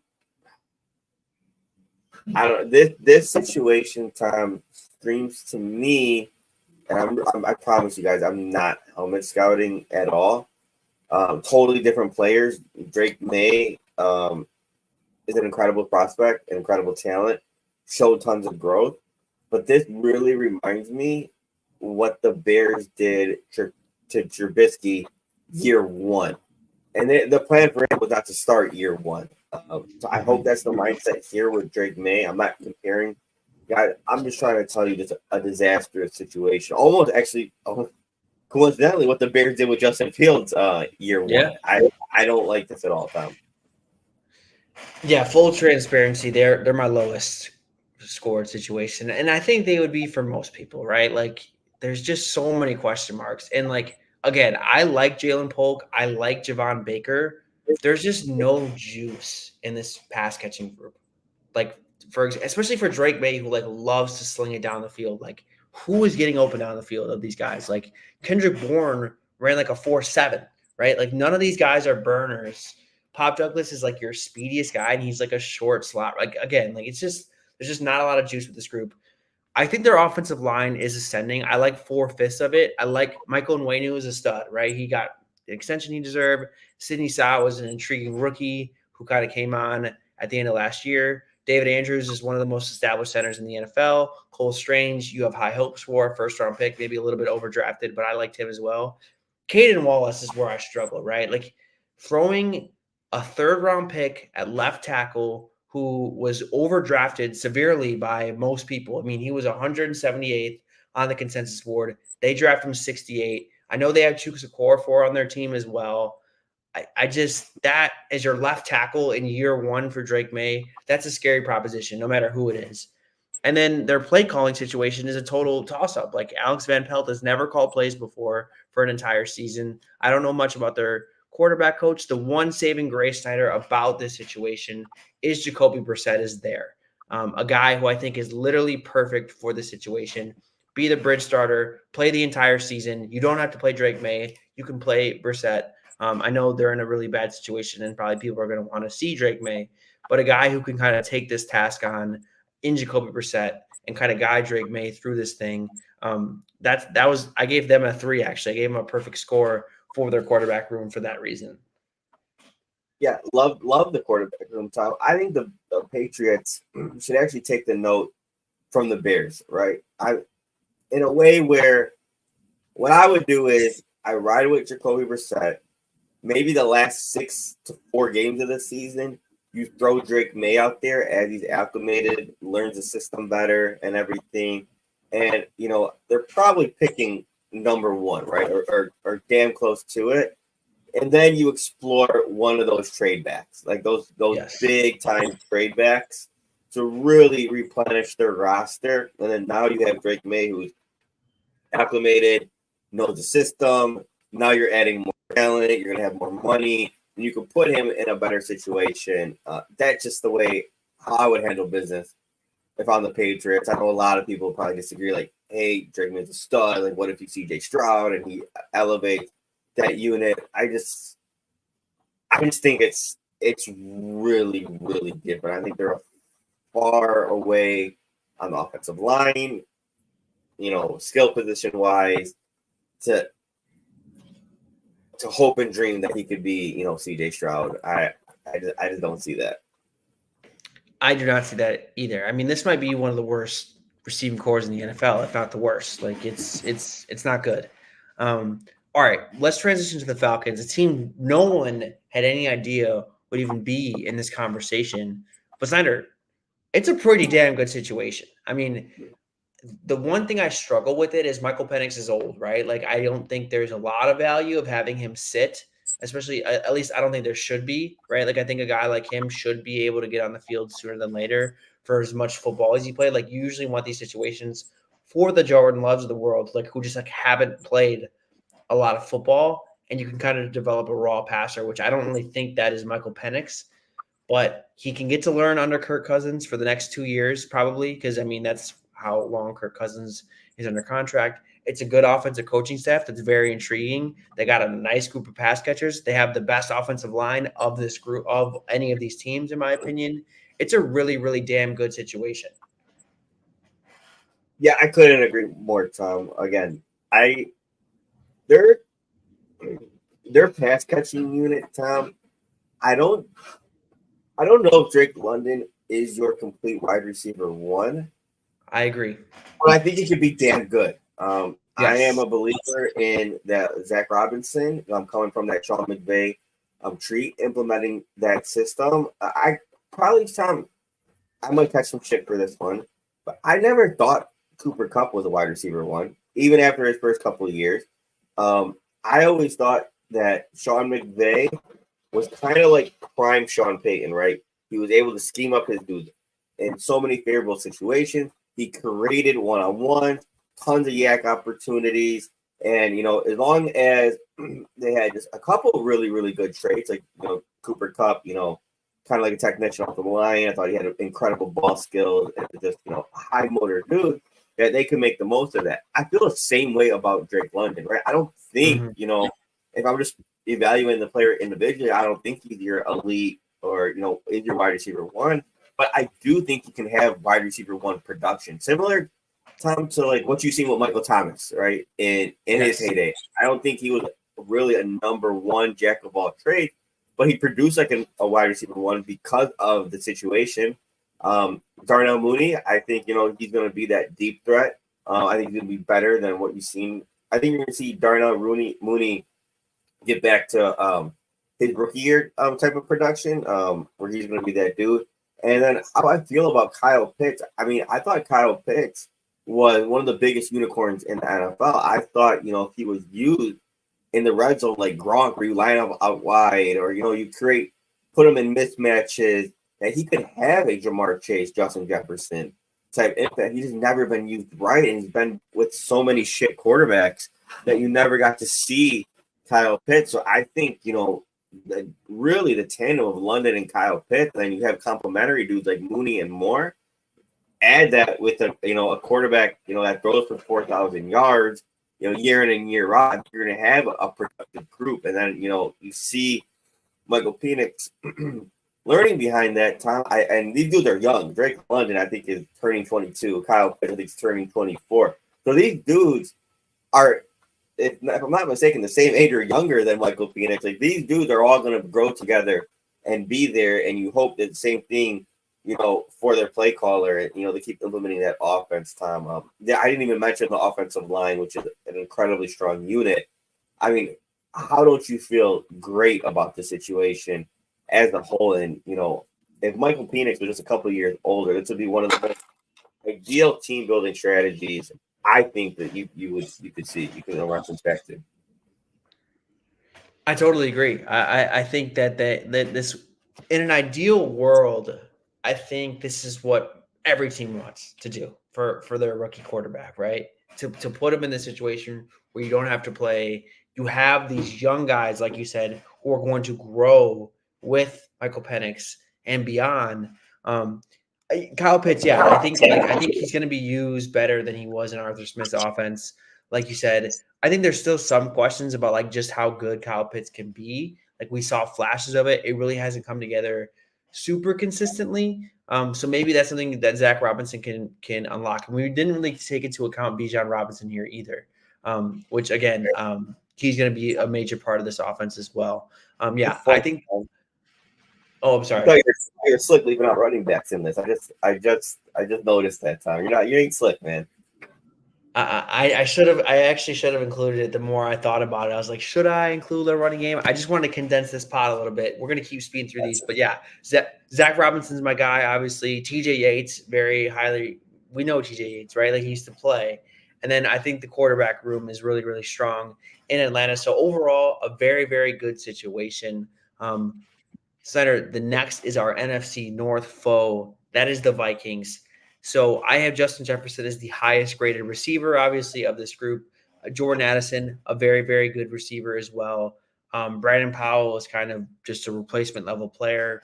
don't. This situation, Tom, screams to me and I promise you guys, I'm not helmet scouting at all. Totally different players. Drake May is an incredible prospect, an incredible talent, showed tons of growth. But this really reminds me what the Bears did to Trubisky year one. And the plan for him was not to start year one. So I hope that's the mindset here with Drake May. I'm not comparing. Guys, I'm just trying to tell you this a disastrous situation. Almost coincidentally, what the Bears did with Justin Fields year one. I don't like this at all, Tom. Yeah, full transparency. They're my lowest scored situation, and I think they would be for most people, right? Like, there's just so many question marks, and like again, I like Jalen Polk, I like Javon Baker. There's just no juice in this pass catching group. Like especially for Drake May, who like loves to sling it down the field. Like, who is getting open down the field of these guys? Like Kendrick Bourne ran like a 4.7, right? Like none of these guys are burners. Pop Douglas is like your speediest guy, and he's like a short slot. Like again, like there's just not a lot of juice with this group. I think their offensive line is ascending. I like 4/5 of it. I like Michael Nwenu is a stud, right? He got the extension he deserved. Sidney Saw was an intriguing rookie who kind of came on at the end of last year. David Andrews is one of the most established centers in the NFL. Cole Strange, you have high hopes for, first-round pick, maybe a little bit overdrafted, but I liked him as well. Caden Wallace is where I struggle, right? Like throwing a third-round pick at left tackle who was overdrafted severely by most people. I mean, he was 178th on the consensus board. They drafted him 68. I know they have Chukwueze Okorafor on their team as well. I just, that as your left tackle in year one for Drake May, that's a scary proposition, no matter who it is. And then their play calling situation is a total toss-up. Like Alex Van Pelt has never called plays before for an entire season. I don't know much about their quarterback coach. The one saving grace, Snyder, about this situation is Jacoby Brissett is there. A guy who I think is literally perfect for the situation. Be the bridge starter, play the entire season. You don't have to play Drake May. You can play Brissett. I know they're in a really bad situation, and probably people are going to want to see Drake May, but a guy who can kind of take this task on in Jacoby Brissett and kind of guide Drake May through this thing. I gave them a 3, actually. I gave them a perfect score for their quarterback room for that reason. Yeah, love the quarterback room, Tom. I think the Patriots should actually take the note from the Bears, right? In a way where what I would do is I ride with Jacoby Brissett. Maybe the last 6 to 4 games of the season, you throw Drake May out there as he's acclimated, learns the system better and everything. And, they're probably picking number 1, right? Or damn close to it. And then you explore one of those trade backs, like those Yes. big time trade backs to really replenish their roster. And then now you have Drake May, who's acclimated, knows the system. Now you're adding more talent, you're going to have more money, and you can put him in a better situation. That's just the way how I would handle business if I'm the Patriots. I know a lot of people probably disagree, like, hey, Drake May's a stud. Like, what if you CJ Stroud and he elevates that unit? I just think it's really, really different. I think they're far away on the offensive line, skill position wise, to hope and dream that he could be, CJ Stroud. I just don't see that. I do not see that either. I mean, this might be one of the worst receiving cores in the NFL, if not the worst. Like it's not good. All right, let's transition to the Falcons, a team no one had any idea would even be in this conversation. But Snyder, it's a pretty damn good situation. I mean, the one thing I struggle with it is Michael Penix is old, right? Like, I don't think there's a lot of value of having him sit, especially, at least I don't think there should be, right? Like, I think a guy like him should be able to get on the field sooner than later for as much football as he played. Like, you usually want these situations for the Jordan Loves of the world, like, who just like haven't played a lot of football, and you can kind of develop a raw passer, which I don't really think that is Michael Penix. But he can get to learn under Kirk Cousins for the next 2 years, probably, because, I mean, that's how long Kirk Cousins is under contract. It's a good offensive coaching staff that's very intriguing. They got a nice group of pass catchers. They have the best offensive line of this group, of any of these teams, in my opinion. It's a really, really damn good situation. Yeah, I couldn't agree more, Tom. Again, their their pass catching unit, Tom. I don't I don't know if Drake London is your complete wide receiver one, I agree. but I think he could be damn good. I am Yes. a believer in that Zach Robinson. I'm coming from that Sean McVay tree, implementing that system. I probably Tom. I might catch some shit for this one, but I never thought Cooper Cup was a wide receiver one, even after his first couple of years. I always thought that Sean McVay was kind of like prime Sean Payton, right? He was able to scheme up his dudes in so many favorable situations. He created one-on-one, tons of yak opportunities, and as long as they had just a couple of really, really good traits, like Cooper Cup, kind of like a technician off the line. I thought he had incredible ball skills and just high motor dude that they could make the most of that. I feel the same way about Drake London, right? I don't think Mhm. if I'm just evaluating the player individually, I don't think he's your elite or is your wide receiver one. But I do think he can have wide receiver one production, similar Tom to like what you've seen with Michael Thomas, right? In his Yes. heyday, I don't think he was really a number one jack of all trades, but he produced like a wide receiver one because of the situation. Darnell Mooney, I think he's going to be that deep threat. I think he's going to be better than what you've seen. I think you're going to see Darnell Mooney get back to his rookie year type of production, where he's going to be that dude. And then how I feel about Kyle Pitts. I mean, I thought Kyle Pitts was one of the biggest unicorns in the NFL. I thought, if he was used in the red zone like Gronk, where you line up out wide, or you put him in mismatches, that he could have a Jamar Chase, Justin Jefferson type impact. He's just never been used right, and he's been with so many shit quarterbacks that you never got to see Kyle Pitts. So I think really the tandem of London and Kyle Pitts, and then you have complementary dudes like Mooney and Moore. Add that with a quarterback that throws for 4,000 yards, year in and year out, you're going to have a productive group. And then you see Michael Penix learning behind that. Tom, and these dudes are young. Drake London, I think, is turning 22. Kyle Pitts, I think, is turning 24. So these dudes are, if I'm not mistaken, the same age or younger than Michael Penix. Like these dudes are all going to grow together and be there, and you hope that the same thing, for their play caller, they keep implementing that offense, Tom. Yeah, I didn't even mention the offensive line, which is an incredibly strong unit. I mean, how don't you feel great about the situation as a whole? And, if Michael Penix was just a couple of years older, this would be one of the most ideal team building strategies I think that you could reference back to. I totally agree. I think that this, in an ideal world, I think this is what every team wants to do for their rookie quarterback, right? To put him in the situation where you don't have to play. You have these young guys, like you said, who are going to grow with Michael Penix and beyond. Kyle Pitts, yeah, I think he's going to be used better than he was in Arthur Smith's offense. Like you said, I think there's still some questions about like just how good Kyle Pitts can be. Like we saw flashes of it. It really hasn't come together super consistently. So maybe that's something that Zach Robinson can unlock. And we didn't really take into account Bijan Robinson here either, which again, he's going to be a major part of this offense as well. Yeah, I think. Oh, I'm I sorry. thought you're slick leaving out running backs in this. I just noticed that, Tom. You ain't slick, man. I should have. I actually should have included it. The more I thought about it, I was like, should I include the running game? I just wanted to condense this pot a little bit. We're gonna keep speeding through these, but yeah, Zach Robinson's my guy. Obviously, TJ Yates, very highly. We know TJ Yates, right? Like he used to play, and then I think the quarterback room is really, really strong in Atlanta. So overall, a very, very good situation. Snyder, the next is our NFC North foe. That is the Vikings. So I have Justin Jefferson as the highest graded receiver, obviously, of this group. Jordan Addison, a very, very good receiver as well. Brandon Powell is kind of just a replacement level player,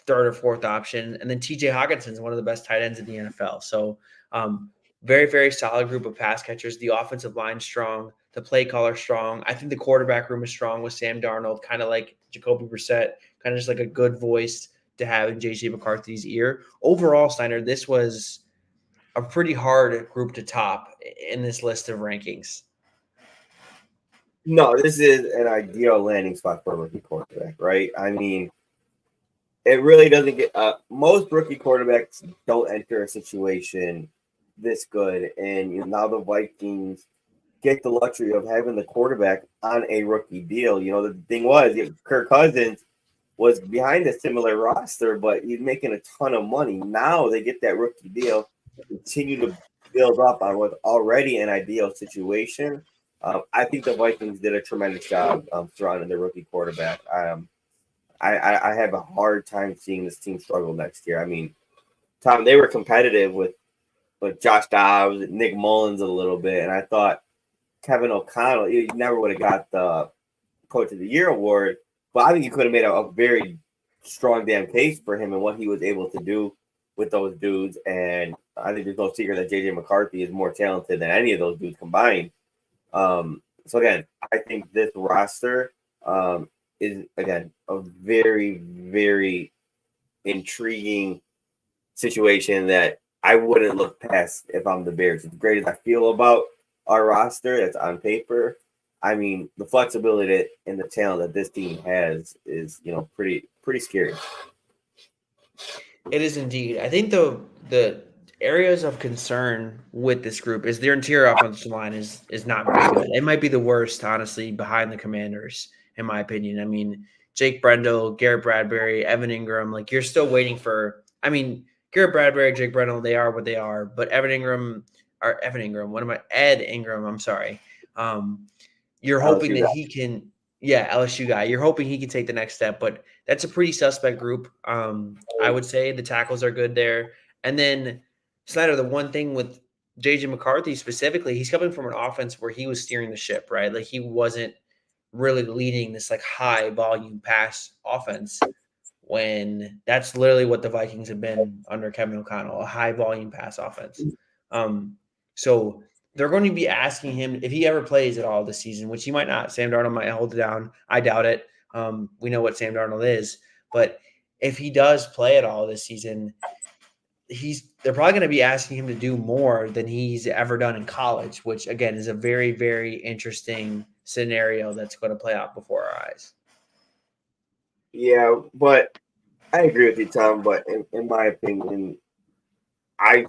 third or fourth option. And then TJ Hawkinson is one of the best tight ends in the NFL. So very, very solid group of pass catchers. The offensive line strong. The play caller strong. I think the quarterback room is strong with Sam Darnold, kind of like Jacoby Brissett, kind of just like a good voice to have in JJ McCarthy's ear. Overall, Steiner, this was a pretty hard group to top in this list of rankings. No, this is an ideal landing spot for a rookie quarterback, right? I mean, it really doesn't get most rookie quarterbacks don't enter a situation this good, and now the Vikings get the luxury of having the quarterback on a rookie deal. The thing was, Kirk Cousins was behind a similar roster, but he's making a ton of money. Now they get that rookie deal, continue to build up on what's already an ideal situation. I think the Vikings did a tremendous job surrounding the rookie quarterback. I have a hard time seeing this team struggle next year. I mean, Tom, they were competitive with Josh Dobbs, Nick Mullins a little bit, and I thought Kevin O'Connell, he never would have got the Coach of the Year award, but I think you could have made a very strong damn case for him and what he was able to do with those dudes. And I think there's no secret that JJ McCarthy is more talented than any of those dudes combined. So again, I think this roster is again a very, very intriguing situation that I wouldn't look past if I'm the Bears. As great as I feel about our roster that's on paper, I mean, the flexibility and the talent that this team has is, pretty scary. It is indeed. I think the areas of concern with this group is their interior offensive line is not very good. It might be the worst, honestly, behind the Commanders, in my opinion. I mean, Jake Brendel, Garrett Bradbury, Evan Ingram, like you're still waiting for. I mean, Garrett Bradbury, Jake Brendel, they are what they are, but Ed Ingram. I'm sorry. You're hoping LSU that guy. he can, LSU guy. You're hoping he can take the next step, but that's a pretty suspect group. I would say the tackles are good there. And then, Snyder, the one thing with JJ McCarthy specifically, he's coming from an offense where he was steering the ship, right? Like he wasn't really leading this like high volume pass offense when that's literally what the Vikings have been under Kevin O'Connell, a high volume pass offense. So they're going to be asking him if he ever plays at all this season, which he might not. Sam Darnold might hold it down. I doubt it. We know what Sam Darnold is, but if he does play at all this season, they're probably going to be asking him to do more than he's ever done in college, which again is a very, very interesting scenario that's going to play out before our eyes. Yeah, but I agree with you, Tom. But in my opinion, I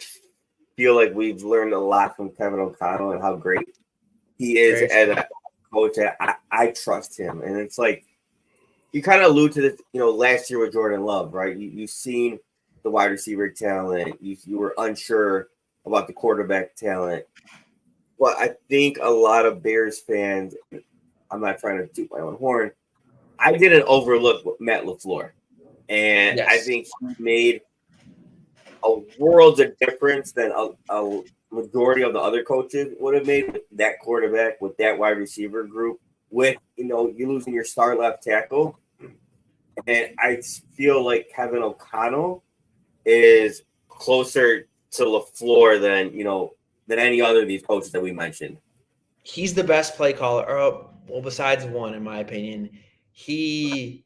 feel like we've learned a lot from Kevin O'Connell and how great he is as a coach. I trust him, and it's like you kind of allude to this, last year with Jordan Love, right? You've seen the wide receiver talent. You were unsure about the quarterback talent. But I think a lot of Bears fans, I'm not trying to toot my own horn, I didn't overlook Matt LaFleur. And Yes. I think he made a world of difference than a majority of the other coaches would have made with that quarterback, with that wide receiver group, with, you losing your star left tackle. And I feel like Kevin O'Connell is closer to LaFleur than any other of these coaches that we mentioned. He's the best play caller. Besides one, in my opinion, he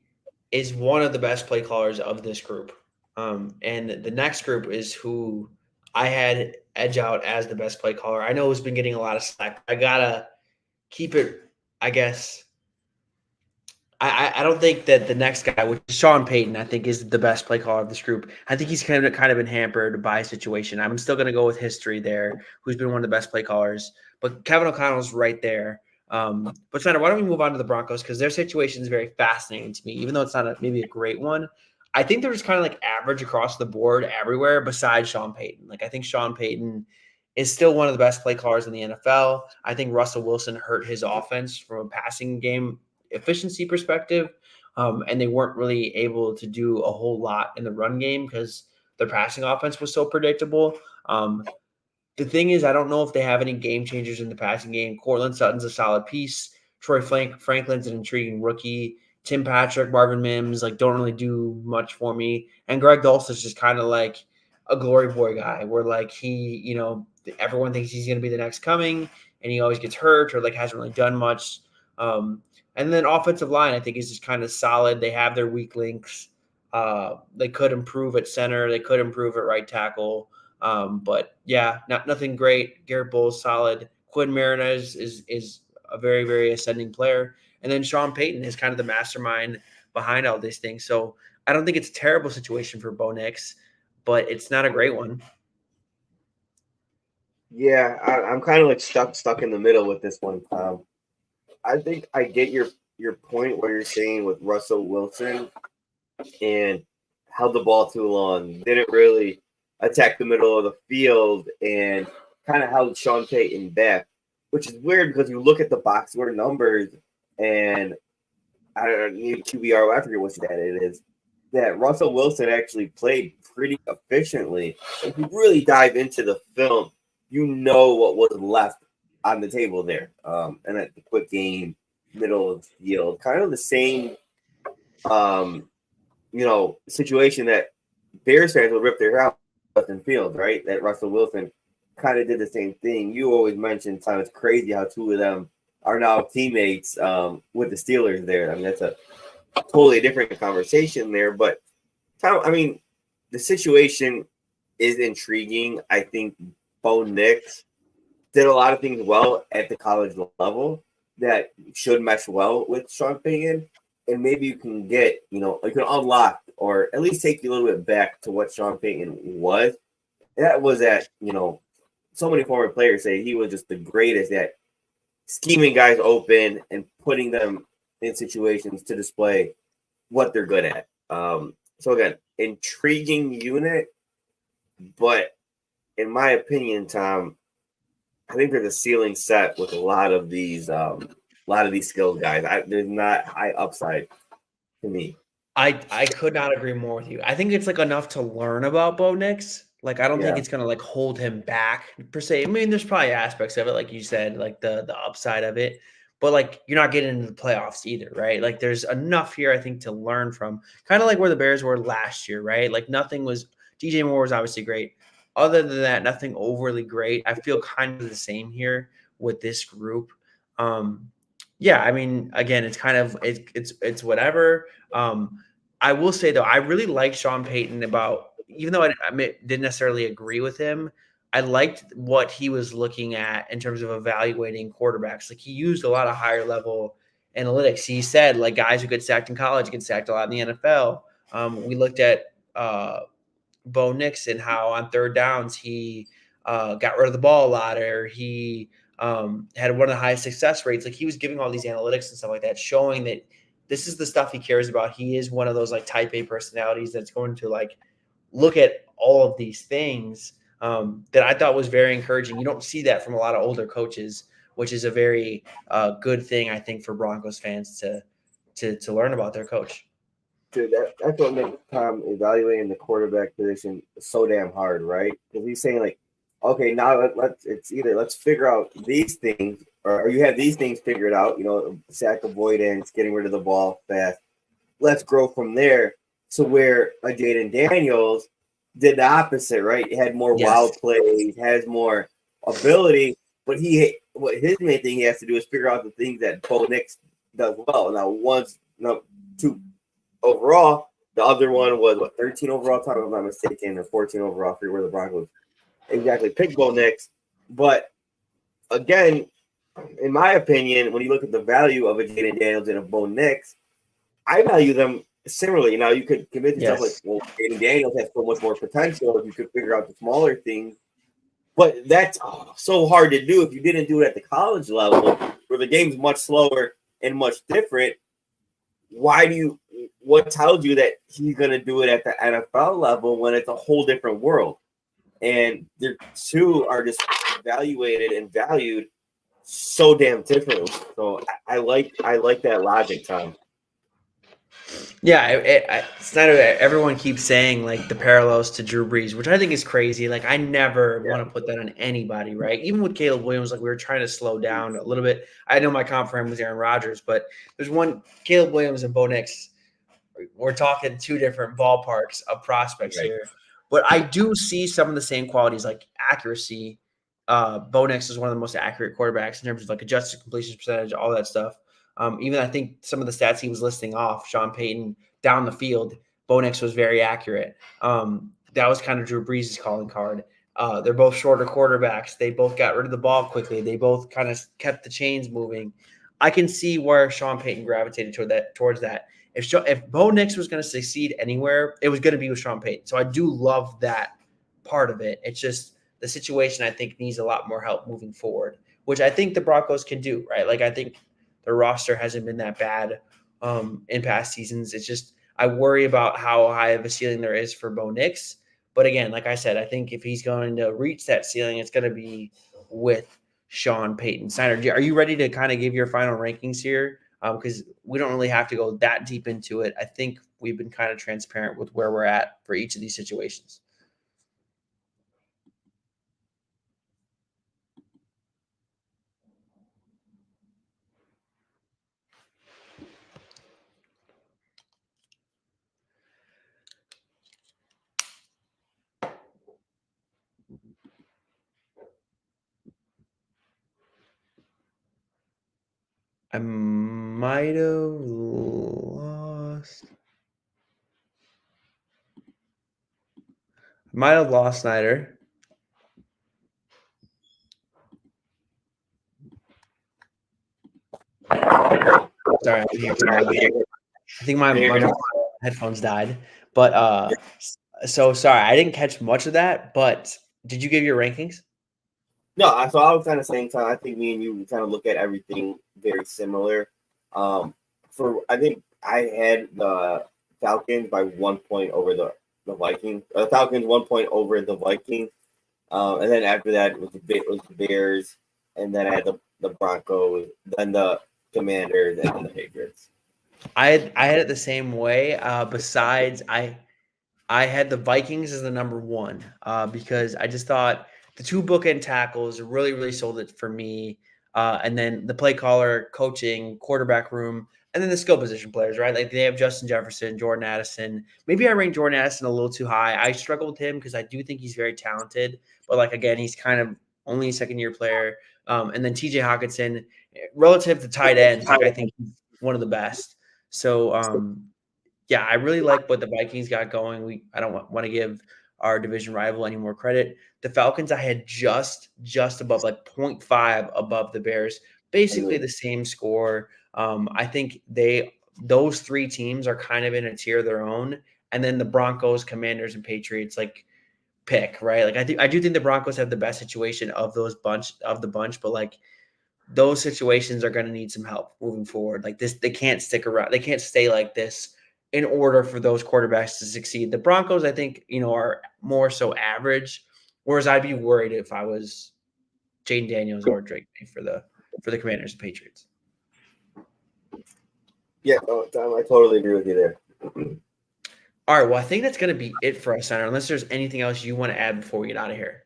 is one of the best play callers of this group. And the next group is who I had edge out as the best play caller. I know he's been getting a lot of slack. I gotta keep it, I guess. I don't think that the next guy, which is Sean Payton, I think is the best play caller of this group. I think he's kind of been hampered by a situation. I'm still going to go with history there, who's been one of the best play callers. But Kevin O'Connell's right there. But Snyder, why don't we move on to the Broncos? Because their situation is very fascinating to me, even though it's not maybe a great one. I think they're just kind of like average across the board everywhere besides Sean Payton. Like I think Sean Payton is still one of the best play callers in the NFL. I think Russell Wilson hurt his offense from a passing game efficiency perspective, and they weren't really able to do a whole lot in the run game because their passing offense was so predictable. The thing is, I don't know if they have any game changers in the passing game. Courtland Sutton's a solid piece. Troy Franklin's an intriguing rookie. Tim Patrick, Marvin Mims, don't really do much for me. And Greg Dulci's just kind of like a glory boy guy where he, everyone thinks he's going to be the next coming and he always gets hurt or hasn't really done much. And then offensive line, I think, is just kind of solid. They have their weak links. They could improve at center. They could improve at right tackle. But yeah, nothing great. Garrett Bowles solid. Quinn Marinez is a very, very ascending player. And then Sean Payton is kind of the mastermind behind all these things. So I don't think it's a terrible situation for Bo Nix, but it's not a great one. Yeah, I'm kind of like stuck in the middle with this one. I think I get your point where you're saying with Russell Wilson and held the ball too long, didn't really attack the middle of the field, and kind of held Sean Payton back, which is weird because you look at the box score numbers, and I don't know, need QBR, I forget what stat it is, that Russell Wilson actually played pretty efficiently. If you really dive into the film, you know what was left on the table there. And at the quick game, middle of the field, kind of the same situation that Bears fans would rip their house in field, right? That Russell Wilson kind of did the same thing. You always mentioned, Tom, it's crazy how two of them are now teammates with the Steelers there. I mean, that's a totally different conversation there. But, Tom, I mean, the situation is intriguing. I think Bo Nix did a lot of things well at the college level that should mesh well with Sean Payton. And maybe you can get, you can unlock or at least take you a little bit back to what Sean Payton was. That was that, so many former players say he was just the greatest at scheming guys open and putting them in situations to display what they're good at. So again, intriguing unit, but in my opinion, Tom, I think there's a ceiling set with a lot of these skilled guys. There's not high upside to me. I could not agree more with you. I think it's like enough to learn about Bo Nix. Like, I don't think it's gonna like hold him back per se. I mean, there's probably aspects of it, like you said, like the upside of it, but like you're not getting into the playoffs either, right? Like, there's enough here, I think, to learn from. Kind of like where the Bears were last year, right? Like, nothing was. DJ Moore was obviously great. Other than that, nothing overly great. I feel kind of the same here with this group. Yeah, I mean, again, it's kind of it's whatever. I will say though, I really like Sean Payton even though I didn't necessarily agree with him. I liked what he was looking at in terms of evaluating quarterbacks. Like, he used a lot of higher level analytics. He said like guys who get sacked in college get sacked a lot in the NFL. We looked at Bo Nix and how on third downs he got rid of the ball a lot, or he had one of the highest success rates. Like, he was giving all these analytics and stuff like that, showing that this is the stuff he cares about. He is one of those like type A personalities that's going to like look at all of these things that I thought was very encouraging. You don't see that from a lot of older coaches, which is a very good thing, I think, for Broncos fans to learn about their coach. Dude, that's what makes Tom evaluating the quarterback position so damn hard, right? Because he's saying like, okay, now let's figure out these things, or you have these things figured out, sack avoidance, getting rid of the ball fast. Let's grow from there to where a Jaden Daniels did the opposite, right? He had more wild plays, has more ability, but his main thing he has to do is figure out the things that Bo Nix does well. 2 overall. The other one was 13 overall, if I'm not mistaken, or 14 overall. I forget where the Broncos exactly picked Bo Nix. But again, in my opinion, when you look at the value of a Jaden Daniels and a Bo Nix, I value them similarly. Now, you could convince yourself like, well, Jaden Daniels has so much more potential if you could figure out the smaller things. But that's so hard to do if you didn't do it at the college level, where the game's much slower and much different. What tells you that he's going to do it at the NFL level when it's a whole different world? And the two are just evaluated and valued so damn differently. So I like that logic, Tom. Yeah, it's not. Everyone keeps saying like the parallels to Drew Brees, which I think is crazy. Like, I never want to put that on anybody, right? Even with Caleb Williams, like, we were trying to slow down a little bit. I know my comp for him was Aaron Rodgers, but there's one Caleb Williams and Bo Nix. We're talking two different ballparks of prospects here, but I do see some of the same qualities, like accuracy. Bo Nix is one of the most accurate quarterbacks in terms of like adjusted completion percentage, all that stuff. Even I think some of the stats he was listing off, Sean Payton down the field, Bo Nix was very accurate. That was kind of Drew Brees' calling card. They're both shorter quarterbacks. They both got rid of the ball quickly. They both kind of kept the chains moving. I can see where Sean Payton gravitated towards that. If Bo Nix was going to succeed anywhere, it was going to be with Sean Payton. So I do love that part of it. It's just the situation I think needs a lot more help moving forward, which I think the Broncos can do, right? Like I think the roster hasn't been that bad in past seasons. It's just I worry about how high of a ceiling there is for Bo Nix. But again, like I said, I think if he's going to reach that ceiling, it's going to be with Sean Payton. Snyder, are you ready to kind of give your final rankings here? Because we don't really have to go that deep into it. I think we've been kind of transparent with where we're at for each of these situations. I might have lost. Snyder. Sorry, I think my headphones died. But so sorry, I didn't catch much of that. But did you give your rankings? No, so I was kind of saying, I think me and you kind of look at everything very similar. I think I had the Falcons by 1 point over the Vikings. The Falcons 1 point over the Vikings, and then after that it was the Bears, and then I had the Broncos, then the Commanders, and then the Patriots. I had it the same way. Besides, I had the Vikings as the number one because I just thought the two bookend tackles really sold it for me. And then the play caller, coaching, quarterback room, and then the skill position players, right? Like they have Justin Jefferson, Jordan Addison. Maybe I ranked Jordan Addison a little too high. I struggle with him because I do think he's very talented, but like again, he's kind of only a second-year player. And then TJ Hawkinson, relative to tight ends, like I think he's one of the best. So yeah, I really like what the Vikings got going. I don't want to give our division rival any more credit. The Falcons, I had just above, like 0.5 above the Bears, basically the same score. I think those three teams are kind of in a tier of their own, and then the Broncos, Commanders, and Patriots like pick, right? Like I do think the Broncos have the best situation of the bunch, but like those situations are going to need some help moving forward. Like this, they can't stick around. They can't stay like this in order for those quarterbacks to succeed. The Broncos, I think, are more so average. Whereas I'd be worried if I was Jaden Daniels or Drake May for the Commanders and Patriots. Yeah, Tom, I totally agree with you there. All right. Well, I think that's going to be it for us, Center, unless there's anything else you want to add before we get out of here.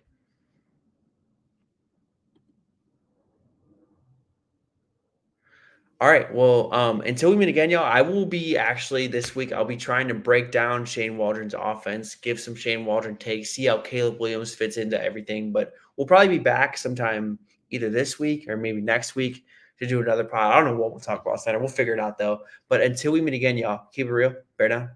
All right. Well, until we meet again, y'all, I will be actually this week, I'll be trying to break down Shane Waldron's offense, give some Shane Waldron takes, see how Caleb Williams fits into everything. But we'll probably be back sometime either this week or maybe next week to do another pod. I don't know what we'll talk about, Center. We'll figure it out, though. But until we meet again, y'all, keep it real. Bear down.